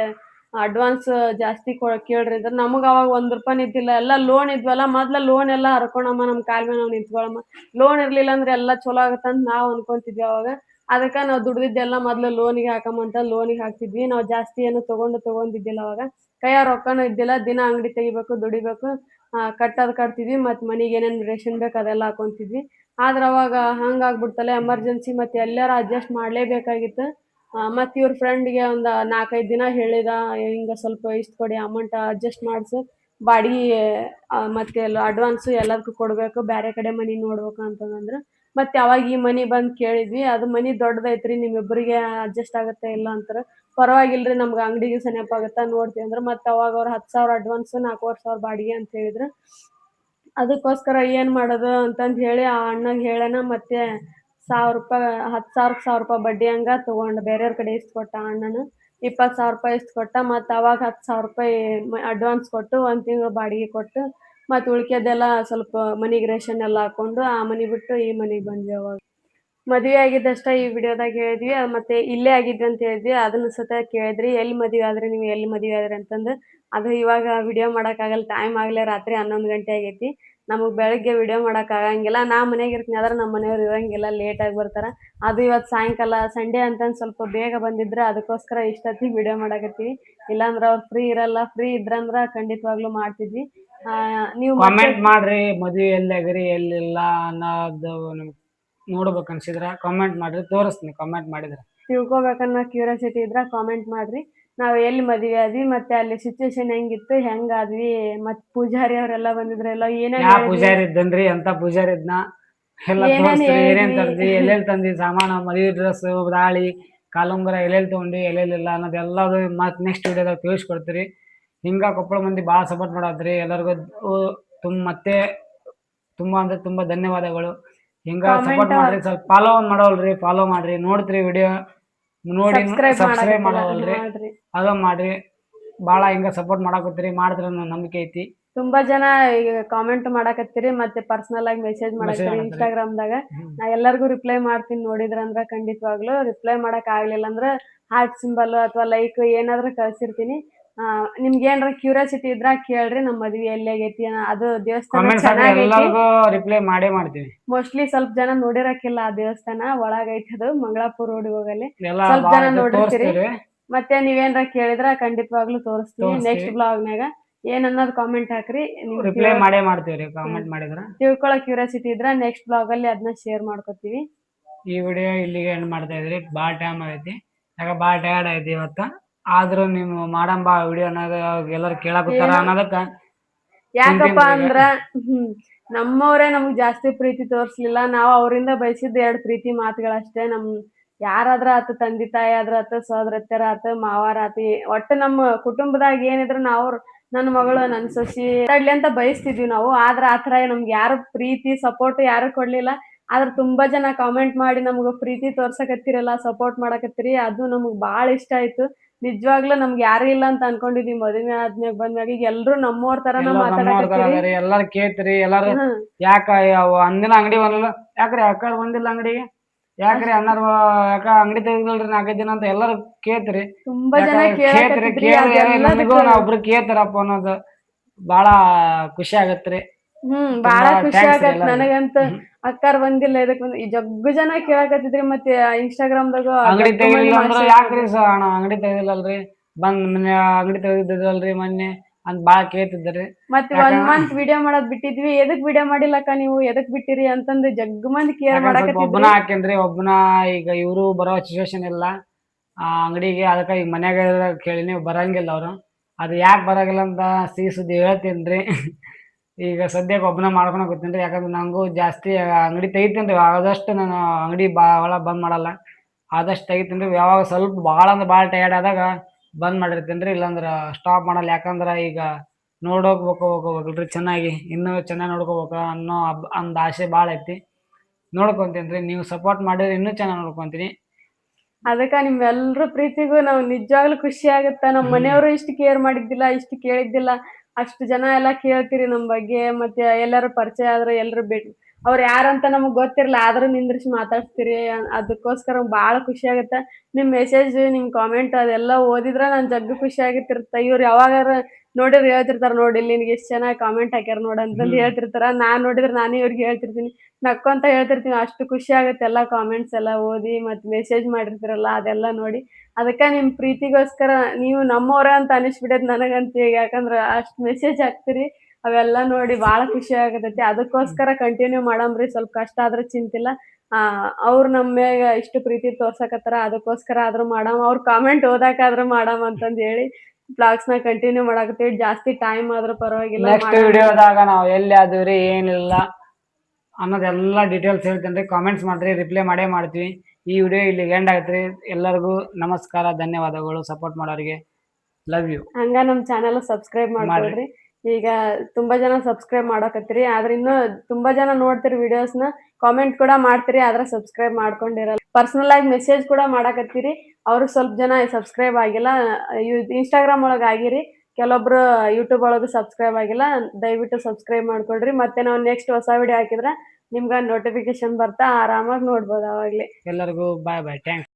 ಅಡ್ವಾನ್ಸ್ ಜಾಸ್ತಿ ಕೇಳ್ರಿ ಅಂದ್ರೆ ನಮಗ ಅವಾಗ ₹1 ಇದ್ದಿಲ್ಲ ಎಲ್ಲಾ ಲೋನ್ ಇದ್ವಲ್ಲ ಮೊದ್ಲ ಲೋನ್ ಎಲ್ಲಾ ಹರ್ಕೊಳಮ್ಮ ನಮ್ ಕಾಲ್ ಮೇಲೆ ನಾವ್ ನಿಂತ್ಕೊಳಮ್ಮ ಲೋನ್ ಇರ್ಲಿಲ್ಲ ಅಂದ್ರೆ ಎಲ್ಲಾ ಚಲೋ ಆಗತ್ತಂತ ನಾವ್ ಅನ್ಕೊಂತಿದ್ವಿ ಅವಾಗ ಅದಕ್ಕ ನಾವ್ ದುಡ್ದಿದ್ದೆಲ್ಲ ಮೊದ್ಲು ಲೋನಿಗೆ ಹಾಕಮಂತ ಲೋನಿಗೆ ಹಾಕ್ತಿದ್ವಿ ನಾವ್ ಜಾಸ್ತಿ ಏನು ತಗೊಂಡಿದ್ದಿಲ್ಲ ಅವಾಗ ಕೈಯಾಗ ರೊಕ್ಕನು ಇದ್ದಿಲ್ಲ ದಿನ ಅಂಗಡಿ ತೆಗಿಬೇಕು ದುಡಿಬೇಕು ಕಟ್ತಿದ್ವಿ ಮತ್ ಮನಿಗೆ ಏನೇನ್ ರೇಷನ್ ಬೇಕು ಅದೆಲ್ಲ ಹಾಕೊಂತಿದ್ವಿ ಆದ್ರ ಅವಾಗ ಹಂಗ ಆಗ್ಬಿಡ್ತಲ್ಲ ಎಮರ್ಜೆನ್ಸಿ ಮತ್ತೆ ಎಲ್ಲಾರ ಅಡ್ಜಸ್ಟ್ ಮಾಡ್ಲೇಬೇಕಾಗಿತ್ತು ಮತ್ ಇವ್ರ ಫ್ರೆಂಡ್ಗೆ ಒಂದ್ 4-5 ದಿನ ಹೇಳಿದ ಹಿಂಗ ಸ್ವಲ್ಪ ಇಷ್ಟ್ ಕೊಡಿ ಅಮೌಂಟ್ ಅಡ್ಜಸ್ಟ್ ಮಾಡ್ಸು ಬಾಡಿಗೆ ಮತ್ತೆ ಎಲ್ಲ ಅಡ್ವಾನ್ಸ್ ಎಲ್ಲದಕ್ಕೂ ಕೊಡ್ಬೇಕು ಬೇರೆ ಕಡೆ ಮನಿ ನೋಡ್ಬೇಕು ಅಂತಂದ್ರ ಮತ್ತೆ ಅವಾಗ ಈ ಮನಿ ಬಂದ್ ಕೇಳಿದ್ವಿ ಅದು ಮನಿ ದೊಡ್ಡದೈತ್ರಿ ನಿಮ್ಮಿಬ್ಬರಿಗೆ ಅಡ್ಜಸ್ಟ್ ಆಗತ್ತೆ ಇಲ್ಲ ಅಂತಾರ ಪರವಾಗಿಲ್ರಿ ನಮ್ಗೆ ಅಂಗಡಿಗೆ ಸಮೀಪ ಆಗತ್ತಾ ನೋಡ್ತೀವಿ ಅಂದ್ರೆ ಮತ್ತೆ ಅವಾಗ ಅವ್ರ 10,000 ಅಡ್ವಾನ್ಸ್ 4,500 ಬಾಡಿಗೆ ಅಂತ ಹೇಳಿದ್ರು ಅದಕ್ಕೋಸ್ಕರ ಏನ್ ಮಾಡೋದು ಅಂತಂದ್ ಹೇಳಿ ಆ ಅಣ್ಣಗ್ ಹೇಳನ ಮತ್ತೆ ₹1,000 10,000ಕ್ಕೆ ₹1,000 ಬಡ್ಡಿ ಹಂಗ ತಗೊಂಡ್ ಬೇರೆಯವ್ರ ಕಡೆ ಇಸ್ತ್ ಕೊಟ್ಟ ಅಣ್ಣನು ₹20,000 ಇಸ್ತ್ ಕೊಟ್ಟ ಮತ್ತ ಅವಾಗ ₹10,000 ಅಡ್ವಾನ್ಸ್ ಕೊಟ್ಟು 1 ತಿಂಗಳು ಬಾಡಿಗೆ ಕೊಟ್ಟು ಮತ್ ಉಳ್ಕೆದೆಲ್ಲ ಸ್ವಲ್ಪ ಮನಿಗ್ ರೇಷನ್ ಎಲ್ಲ ಹಾಕೊಂಡು ಆ ಮನಿ ಬಿಟ್ಟು ಈ ಮನಿಗ್ ಬಂದ್ವಿ ಅವಾಗ ಮದ್ವೆ ಆಗಿದ್ದಷ್ಟ ಈ ವಿಡಿಯೋದಾಗ ಹೇಳಿದ್ವಿ ಮತ್ತೆ ಇಲ್ಲೇ ಆಗಿದ್ವಿ ಅಂತ ಹೇಳಿದ್ವಿ ಅದನ್ನ ಸತ ಕೇಳಿದ್ರಿ ಎಲ್ಲಿ ಮದ್ವೆ ಆದ್ರಿ ನೀವು ಎಲ್ಲಿ ಮದ್ವೆ ಆದ್ರಿ ಅಂತಂದು ಅದು ಇವಾಗ ವಿಡಿಯೋ ಮಾಡಕ್ ಆಗಲ್ಲ ಟೈಮ್ ಆಗ್ಲೇ ರಾತ್ರಿ 11 ಗಂಟೆ ಆಗೈತಿ ನಮಗ್ ಬೆಳಗ್ಗೆ ವಿಡಿಯೋ ಮಾಡಕ್ ಆಗಂಗಿಲ್ಲ ನಾ ಮನೆಯಾಗ ಇರ್ತೀನಿ ಆದ್ರೆ ನಮ್ಮ ಮನೆಯವ್ರು ಇರಂಗಿಲ್ಲ ಲೇಟ್ ಆಗಿ ಬರ್ತಾರ ಅದು ಇವತ್ತು ಸಾಯಂಕಾಲ ಸಂಡೇ ಅಂತಂದ್ ಸ್ವಲ್ಪ ಬೇಗ ಬಂದಿದ್ರ ಅದಕ್ಕೋಸ್ಕರ ಇಷ್ಟೊತ್ತಿಗೆ ವಿಡಿಯೋ ಮಾಡಾಕತ್ತೀವಿ ಇಲ್ಲಾಂದ್ರ ಅವ್ರು ಫ್ರೀ ಇರಲ್ಲ ಫ್ರೀ ಇದ್ರಂದ್ರ ಖಂಡಿತವಾಗ್ಲೂ ಮಾಡ್ತಿದ್ವಿ ನೀವು ಕಾಮೆಂಟ್ ಮಾಡ್ರಿ ಮದ್ವೆ ಎಲ್ಲಿ ಆಗಿರಿ ಎಲ್ಲಿಲ್ಲ ಅನ್ನೋದು ನೋಡ್ಬೇಕು ಅನ್ಸಿದ್ರ ಕಾಮೆಂಟ್ ಮಾಡ್ರಿ ತೋರಿಸ್ತೀನಿ ಕಾಮೆಂಟ್ ಮಾಡಿದ್ರೆ ತಿಳ್ಕೊಬೇಕನ್ನೋ ಕ್ಯೂರಿಯಾಸಿಟಿ ಇದ್ರ ಕಾಮೆಂಟ್ ಮಾಡ್ರಿ ನಾವ್ ಎಲ್ಲಿ ಮದ್ವೆ ಆದ್ವಿ ಮತ್ತೆ ಅಲ್ಲಿ ಸಿಚುವೇಶನ್ ಹೆಂಗಿತ್ತು ಹೆಂಗಾದ್ವಿ ಮತ್ ಪೂಜಾರಿ ಅವರೆಲ್ಲ ಬಂದಿದ್ರಲ್ಲ ಯಾ ಪೂಜಾರಿ ಇದ್ದನ್ರಿ ಅಂತ ಪೂಜಾರಿ ಇದ್ನ ಎಲ್ಲ ತೋರಿಸ್ತೀರಿ ಏನೇನ್ ತರ್ದಿ ಎಲ್ಲೆಲ್ಲಿ ತಂದಿ ಸಾಮಾನು ಮದುವೆ ಡ್ರೆಸ್ ದಾಳಿ ಕಾಲುಂಗರ ಎಲ್ಲೆಲ್ಲಿ ತಗೊಂಡಿ ಎಲ್ಲೆಲ್ಲಿಲ್ಲ ಅನ್ನೋದೆಲ್ಲದು ಮತ್ತೆ ನೆಕ್ಸ್ಟ್ ವಿಡಿಯೋದಾಗ ತಿಳಿಸ್ಕೊಡ್ತೀರಿ ಹಿಂಗ ಕೊಪ್ಪಳ ಮಂದಿ ಭಾಳ ಸಪೋರ್ಟ್ ಮಾಡತ್ರಿ ಎಲ್ಲರಿಗೂ ಮತ್ತೆ ತುಂಬಾ ಅಂದ್ರೆ ತುಂಬಾ ಧನ್ಯವಾದಗಳು ಹಿಂಗ ಸಪೋರ್ಟ್ ಮಾಡ್ರಿ ಸ್ವಲ್ಪ ಫಾಲೋ ಮಾಡ್ರಿ ನೋಡ್ತೀರಿ ವಿಡಿಯೋ ನೋಡಿ ಸಬ್ಸ್ಕ್ರೈಬ್ ಮಾಡವಲ್ರಿ ಅದ ಮಾಡ್ರಿ ಭಾಳ ಹಿಂಗ ಸಪೋರ್ಟ್ ಮಾಡಾಕತ್ತೀರಿ ಮಾಡಿದ್ರ ನಂಬಿಕೆ ಐತಿ ತುಂಬಾ ಜನ ಈಗ ಕಾಮೆಂಟ್ ಮಾಡಾಕತ್ತೀರಿ ಮತ್ತೆ ಪರ್ಸನಲ್ ಆಗಿ ಮೆಸೇಜ್ ಮಾಡಾಕತ್ತೀರಿ ಇನ್ಸ್ಟಾಗ್ರಾಮ್ದಾಗ ನಾ ಎಲ್ಲರಿಗೂ ರಿಪ್ಲೈ ಮಾಡ್ತೀನಿ ನೋಡಿದ್ರಂದ್ರ ಖಂಡಿತವಾಗ್ಲೂ ರಿಪ್ಲೈ ಮಾಡಕ್ ಆಗ್ಲಿಲ್ಲ ಅಂದ್ರ ಹಾರ್ಟ್ ಸಿಂಬಲ್ ಅಥವಾ ಲೈಕ್ ಏನಾದ್ರೂ ಕಳ್ಸಿರ್ತೀನಿ ನಿಮ್ಗೆ ಏನಾರ ಕ್ಯೂರಿಯಾಸಿಟಿ ಇದ್ರ ಕೇಳ್ರಿ ನಮ್ಮ ಮದ್ವೆ ಎಲ್ಲಿ ಆಗೈತಿ ಅದು ದೇವಸ್ಥಾನ ಚೆನ್ನಾಗೈತಿ ರಿಪ್ಲೈ ಮಾಡೇ ಮಾಡ್ತೀವಿ ಮೋಸ್ಟ್ಲಿ ಸ್ವಲ್ಪ ಜನ ನೋಡಿರಕ್ಕಿಲ್ಲ ಆ ದೇವಸ್ಥಾನ ಒಳಗೈತಿ ಅದು ಮಂಗಳಾಪುರ ರೋಡ್ ಹೋಗಲ್ಲಿ ಸ್ವಲ್ಪ ಜನ ನೋಡಿರ್ತೀರಿ ಮತ್ತೆ ನೀವೇನ್ರ ಕೇಳಿದ್ರ ಖಂಡಿತವಾಗ್ಲೂ ತೋರಿಸ್ತೀವಿ ನೆಕ್ಸ್ಟ್ ಬ್ಲಾಗ್ನಾಗ ಏನನ್ನೋದು ಕಾಮೆಂಟ್ ಹಾಕ್ರಿ ರಿಪ್ಲೈ ಮಾಡೇ ಮಾಡ್ತೀವಿ ಕಾಮೆಂಟ್ ಮಾಡಿದ್ರ ತಿಳ್ಕೊಳ್ಳೋ ಕ್ಯೂರಿಯಾಸಿಟಿ ಇದ್ರ ನೆಕ್ಸ್ಟ್ ಬ್ಲಾಗ್ ಅಲ್ಲಿ ಅದನ್ನ ಶೇರ್ ಮಾಡ್ಕೊತೀವಿ ಈ ವಿಡಿಯೋ ಇಲ್ಲಿಗೆ ಎಂಡ್ ಮಾಡ್ತಾ ಇದ್ರಿ ಭಾಳ ಟೈಮ್ ಆಗೈತಿ ಯಾಕ ಭಾಳ ಟಯರ್ಡ್ ಐತಿ ಇವತ್ತು ಆದ್ರೂ ನೀವು ಮಾಡಂಬ ವಿಡಿಯೋ ಎಲ್ಲರೂ ಕೇಳಾಕತ್ತಾರ ಅನ್ನೋದಕ್ಕ ಯಾಕಪ್ಪ ಅಂದ್ರ ನಮ್ಮವ್ರೆ ನಮ್ಗ್ ಜಾಸ್ತಿ ಪ್ರೀತಿ ತೋರ್ಸ್ಲಿಲ್ಲ ನಾವು ಅವರಿಂದ ಬಯಸಿದ್ದ 2 ಪ್ರೀತಿ ಮಾತುಗಳಷ್ಟೇ ಯಾರಾದ್ರ ಆತ ತಂದೆ ತಾಯಿ ಆದ್ರ ಆತ ಸೋದರತ್ತರ ಆತ ಮಾವಾರ ಆತ ಒಟ್ಟು ನಮ್ಮ ಕುಟುಂಬದಾಗ ಏನಿದ್ರು ನಾವು ನನ್ನ ಮಗಳು ನನ್ನ ಸೊಸಿ ಮಾತಾಡ್ಲಿ ಅಂತ ಬಯಸ್ತಿದ್ವಿ ನಾವು ಆದ್ರ ಆತರ ನಮ್ಗೆ ಯಾರು ಪ್ರೀತಿ ಸಪೋರ್ಟ್ ಯಾರು ಕೊಡ್ಲಿಲ್ಲ ಆದ್ರ ತುಂಬಾ ಜನ ಕಾಮೆಂಟ್ ಮಾಡಿ ನಮ್ಗ ಪ್ರೀತಿ ತೋರ್ಸಕತ್ತಿರಲ್ಲ ಸಪೋರ್ಟ್ ಮಾಡಕತ್ತೀರಿ ಅದು ನಮಗ್ ಬಾಳ ಇಷ್ಟ ಆಯ್ತು ನಿಜವಾಗ್ಲೂ ನಮ್ಗೆ ಯಾರು ಇಲ್ಲ ಅಂತ ಅನ್ಕೊಂಡಿದ್ವಿ ಮದುವೆ ಆದ್ಮ್ಯಾಗ ಬಂದ್ಮ್ಯಾಗ ಈಗ ಎಲ್ರು ನಮ್ಮವ್ರ ತರನ ಮಾತಾಡಕತ್ತೀರಿ ಎಲ್ಲಾರು ಕೇಳ್ತೀರಿ ಎಲ್ಲಾರು ಯಾಕ ಅಂದಿನ ಅಂಗಡಿ ಬಂದಿಲ್ಲ ಯಾಕ್ರಿ ಅಕ್ಕ ಬಂದಿಲ್ಲ ಅಂಗಡಿಗೆ ಯಾಕ್ರಿ ಅಣ್ಣಾರ ಯಾಕ ಅಂಗಡಿ ತೆಗ್ದಿಲ್ರಿ 4-5 ದಿನ ಅಂತ ಎಲ್ಲಾರು ಕೇಳ್ತೀರಿ ತುಂಬಾ ಜನ ಕೇಳಕತ್ತಿದ್ರಿ ನಮಗೂ ಒಬ್ರು ಕೇಳ್ತಾರಪ್ಪ ಅನ್ನೋದು ಬಾಳ ಖುಷಿ ಆಗತ್ರಿ ಬಾಳ ಖುಷಿ ಆಗತ್ ನನಗಂತ ಅಕ್ಕಾರ್ ಬಂದಿಲ್ಲ ಇದಕ್ ಈ ಜಗ್ಗು ಜನ ಕೇಳಕತ್ತಿದ್ರಿ ಮತ್ತೆ ಇನ್ಸ್ಟಾಗ್ರಾಮ್ದಾಗ ಅಂಗಡಿ ತೆಗಿಲಿಲ್ಲ ಅಂದ್ರ ಯಾಕ್ರಿ ಅಣ್ಣ ಅಂಗಡಿ ತೆಗ್ದಿಲ್ಲಲ್ರಿ ಬಂದ್ ಅಂಗಡಿ ತೆಗ್ದಿದ್ದಲ್ರಿ ಮೊನ್ನೆ ಅಂತ ಭಾಳ ಕೇಳ್ತಿದ್ರಿ. ಮತ್ತೆ 1 ಮಂತ್ ವಿಡಿಯೋ ಮಾಡೋದ್ ಬಿಟ್ಟಿದ್ವಿ, ಎದಕ್ ವಿಡಿಯೋ ಮಾಡಿಲ್ಲಕ್ಕ ನೀವು, ಎದಕ್ ಬಿಟ್ಟಿರಿ ಅಂತಂದು ಜಗ್ಗ್ ಮಂದಿ ಕೇರ್ ಯಾಕಂದ್ರೆ ಸ್ವಲ್ಪ ಒಬ್ಬನ ಮಾಡಾಕತ್ತಿದ್ರಿ. ಹಾಕೇನ್ರಿ, ಒಬ್ಬನ ಈಗ ಇವರು ಬರೋ ಸಿಚುವೇಶನ್ ಇಲ್ಲ ಅಂಗಡಿಗೆ. ಅದಕ್ಕೆ ಈಗ ಮನ್ಯಾಗ ಕೇಳಿನಿ, ಬರಂಗಿಲ್ಲ ಅವರು. ಅದು ಯಾಕೆ ಬರಂಗಿಲ್ಲ ಅಂತ ಸಿಹಿ ಸುದ್ದಿ ಹೇಳ್ತೀನಿ. ಈಗ ಸದ್ಯಕ್ಕೆ ಒಬ್ಬನ ಮಾಡ್ಕೊಳಕತ್ತೀನಿ ರೀ. ಯಾಕಂದ್ರೆ ನನಗೂ ಜಾಸ್ತಿ ಅಂಗಡಿ ತೆಗಿತೀನಿ ರೀ. ಆದಷ್ಟು ನಾನು ಅಂಗಡಿ ಭಾಳ ಬಂದ್ ಮಾಡಲ್ಲ, ಆದಷ್ಟು ತೆಗಿತೀನಿ ರೀ. ಯಾವಾಗ ಸ್ವಲ್ಪ ಭಾಳ ಅಂದ್ರೆ ಭಾಳ ಟಯರ್ಡ್ ಆದಾಗ ಬಂದ್ ಮಾಡಿರ್ತೀನಿ ರೀ, ಇಲ್ಲಾಂದ್ರೆ ಸ್ಟಾಪ್ ಮಾಡಲ್ಲ. ಯಾಕಂದ್ರೆ ಈಗ ಹೋಗ್ಬೇಕಲ್ರಿ ಚೆನ್ನಾಗಿ, ಇನ್ನೂ ಚೆನ್ನಾಗಿ ನೋಡ್ಕೋಬೇಕು ಅನ್ನೋ ಒಂದು ಆಸೆ ಭಾಳ ಐತಿ. ನೋಡ್ಕೊಂತೀನಿ ರೀ, ನೀವು ಸಪೋರ್ಟ್ ಮಾಡಿದ್ರೆ ಇನ್ನೂ ಚೆನ್ನಾಗಿ ನೋಡ್ಕೊಂತೀನಿ. ಅದಕ್ಕ ನಿಮ್ಮೆಲ್ರ ಪ್ರೀತಿಗೂ ನಾವು ನಿಜವಾಗ್ಲೂ ಖುಷಿ ಆಗುತ್ತ. ನಮ್ಮ ಮನೆಯವರು ಇಷ್ಟು ಕೇರ್ ಮಾಡಿದ್ದಿಲ್ಲ, ಇಷ್ಟು ಕೇಳಿದ್ದಿಲ್ಲ. ಅಷ್ಟು ಜನ ಎಲ್ಲ ಕೇಳ್ತೀರಿ ನಮ್ಮ ಬಗ್ಗೆ. ಮತ್ತೆ ಎಲ್ಲರೂ ಪರಿಚಯ ಆದ್ರೆ ಎಲ್ರು ಅವ್ರು ಯಾರಂತ ನಮಗ್ ಗೊತ್ತಿರಲ್ಲ, ಆದ್ರೂ ನಿಂದ್ರಿಸಿ ಮಾತಾಡ್ಸ್ತೀರಿ. ಅದಕ್ಕೋಸ್ಕರ ಭಾಳ ಖುಷಿ ಆಗುತ್ತೆ. ನಿಮ್ ಮೆಸೇಜ್, ನಿಮ್ ಕಾಮೆಂಟ್ ಅದೆಲ್ಲ ಓದಿದ್ರೆ ನನ್ ಜಗ್ಗು ಖುಷಿ ಆಗಿರ್ತಿರ್ತ. ಇವ್ರು ಯಾವಾಗಾರ ನೋಡಿದ್ರೆ ಹೇಳ್ತಿರ್ತಾರ, ನೋಡಿ ಇಲ್ಲಿ ನಿನ್ಗೆ ಎಷ್ಟು ಚೆನ್ನಾಗಿ ಕಾಮೆಂಟ್ ಹಾಕ್ಯಾರ ನೋಡು ಅಂತಂದು ಹೇಳ್ತಿರ್ತಾರ. ನಾನ್ ನೋಡಿದ್ರೆ ನಾನೇ ಇವ್ರಿಗೆ ಹೇಳ್ತಿರ್ತೀನಿ, ನಕ್ಕೊಂತ ಹೇಳ್ತಿರ್ತೀನಿ. ಅಷ್ಟು ಖುಷಿ ಆಗುತ್ತೆ ಎಲ್ಲ ಕಾಮೆಂಟ್ಸ್ ಎಲ್ಲ ಓದಿ ಮತ್ತೆ ಮೆಸೇಜ್ ಮಾಡಿರ್ತೀರಲ್ಲ ಅದೆಲ್ಲ ನೋಡಿ. ಅದಕ್ಕೆ ನಿಮ್ ಪ್ರೀತಿಗೋಸ್ಕರ ನೀವು ನಮ್ಮವ್ರ ಅಂತ ಅನಿಸ್ಬಿಡೈತೆ ನನಗಂತ. ಯಾಕಂದ್ರೆ ಅಷ್ಟ್ ಮೆಸೇಜ್ ಹಾಕ್ತಿರಿ, ಅವೆಲ್ಲ ನೋಡಿ ಭಾಳ ಖುಷಿ ಆಗತೈತಿ. ಅದಕ್ಕೋಸ್ಕರ ಕಂಟಿನ್ಯೂ ಮಾಡಮ್ರಿ, ಸ್ವಲ್ಪ ಕಷ್ಟ ಆದ್ರೆ ಚಿಂತಿಲ್ಲ. ಅವ್ರು ನಮ್ಮ ಮ್ಯಾಗ ಇಷ್ಟು ಪ್ರೀತಿ ತೋರ್ಸಕತ್ತಾರ, ಅದಕ್ಕೋಸ್ಕರ ಆದ್ರೂ ಮಾಡಮ್, ಅವ್ರ ಕಾಮೆಂಟ್ ಓದಾಕಾದ್ರೂ ಮಾಡಮ್ ಅಂತಂದ್ ಹೇಳಿ ಬ್ಲಾಗ್ಸ್ನ ಕಂಟಿನ್ಯೂ ಮಾಡಾಕತ್ತೀವಿ. ಜಾಸ್ತಿ ಟೈಮ್ ಆದ್ರೂ ಪರವಾಗಿಲ್ಲ. ನೆಕ್ಸ್ಟ್ ವಿಡಿಯೋದಾಗ ನಾವು ಎಲ್ಲಿ ಆದಿವ್ರಿ ಏನಿಲ್ಲ ಅನ್ನೋದೆಲ್ಲ ಡೀಟೇಲ್ಸ್ ಹೇಳ್ತೇನೆ ರೀ. ಕಾಮೆಂಟ್ಸ್ ಮಾಡ್ರಿ, ರಿಪ್ಲೈ ಮಾಡೇ ಮಾಡ್ತೀವಿ. ಈ ವಿಡಿಯೋ ಇಲ್ಲಿಗೆ ಎಂಡ್ ಆಯ್ತು. ಎಲ್ಲರಿಗೂ ನಮಸ್ಕಾರ, ಧನ್ಯವಾದಗಳು ಸಪೋರ್ಟ್ ಮಾಡೋರಿಗೆ. Love you. ಹಂಗ ನಮ್ಮ ಚಾನೆಲ್ ಸಬ್ಸ್ಕ್ರೈಬ್ ಮಾಡ್ಕೊಳ್ರಿ. ಈಗ ತುಂಬಾ ಜನ ಸಬ್ಸ್ಕ್ರೈಬ್ ಮಾಡಾಕತ್ತೀರಿ, ಆದ್ರೆ ಇನ್ನೂ ತುಂಬಾ ಜನ ನೋಡ್ತೀರಿ ವಿಡಿಯೋಸ್ನ, ಕಾಮೆಂಟ್ ಕೂಡ ಮಾಡ್ತೀರಿ, ಆದ್ರೆ ಸಬ್ಸ್ಕ್ರೈಬ್ ಮಾಡ್ಕೊಂಡಿರಲ್ಲ. ಪರ್ಸನಲ್ ಆಗಿ ಮೆಸೇಜ್ ಕೂಡ ಮಾಡಾಕತ್ತೀರಿ, ಅವ್ರು ಸ್ವಲ್ಪ ಜನ ಸಬ್ಸ್ಕ್ರೈಬ್ ಆಗಿಲ್ಲ. ಇನ್ಸ್ಟಾಗ್ರಾಮ್ ಒಳಗೆ ಆಗಿರಿ, ಕೆಲವೊಬ್ರು ಯೂಟ್ಯೂಬ್ ಒಳಗೂ ಸಬ್ಸ್ಕ್ರೈಬ್ ಆಗಿಲ್ಲ. ದಯವಿಟ್ಟು ಸಬ್ಸ್ಕ್ರೈಬ್ ಮಾಡ್ಕೊಳ್ರಿ. ಮತ್ತೆ ನಾವು ನೆಕ್ಸ್ಟ್ ಹೊಸ ವಿಡಿಯೋ ಹಾಕಿದ್ರೆ ನಿಮ್ಗೆ ನೋಟಿಫಿಕೇಶನ್ ಬರ್ತಾ ಆರಾಮಾಗಿ ನೋಡ್ಬೋದು ಅವಾಗ್ಲೇ. ಎಲ್ಲರಿಗೂ ಬಾಯ್ ಬಾಯ್, ಥ್ಯಾಂಕ್ಸ್.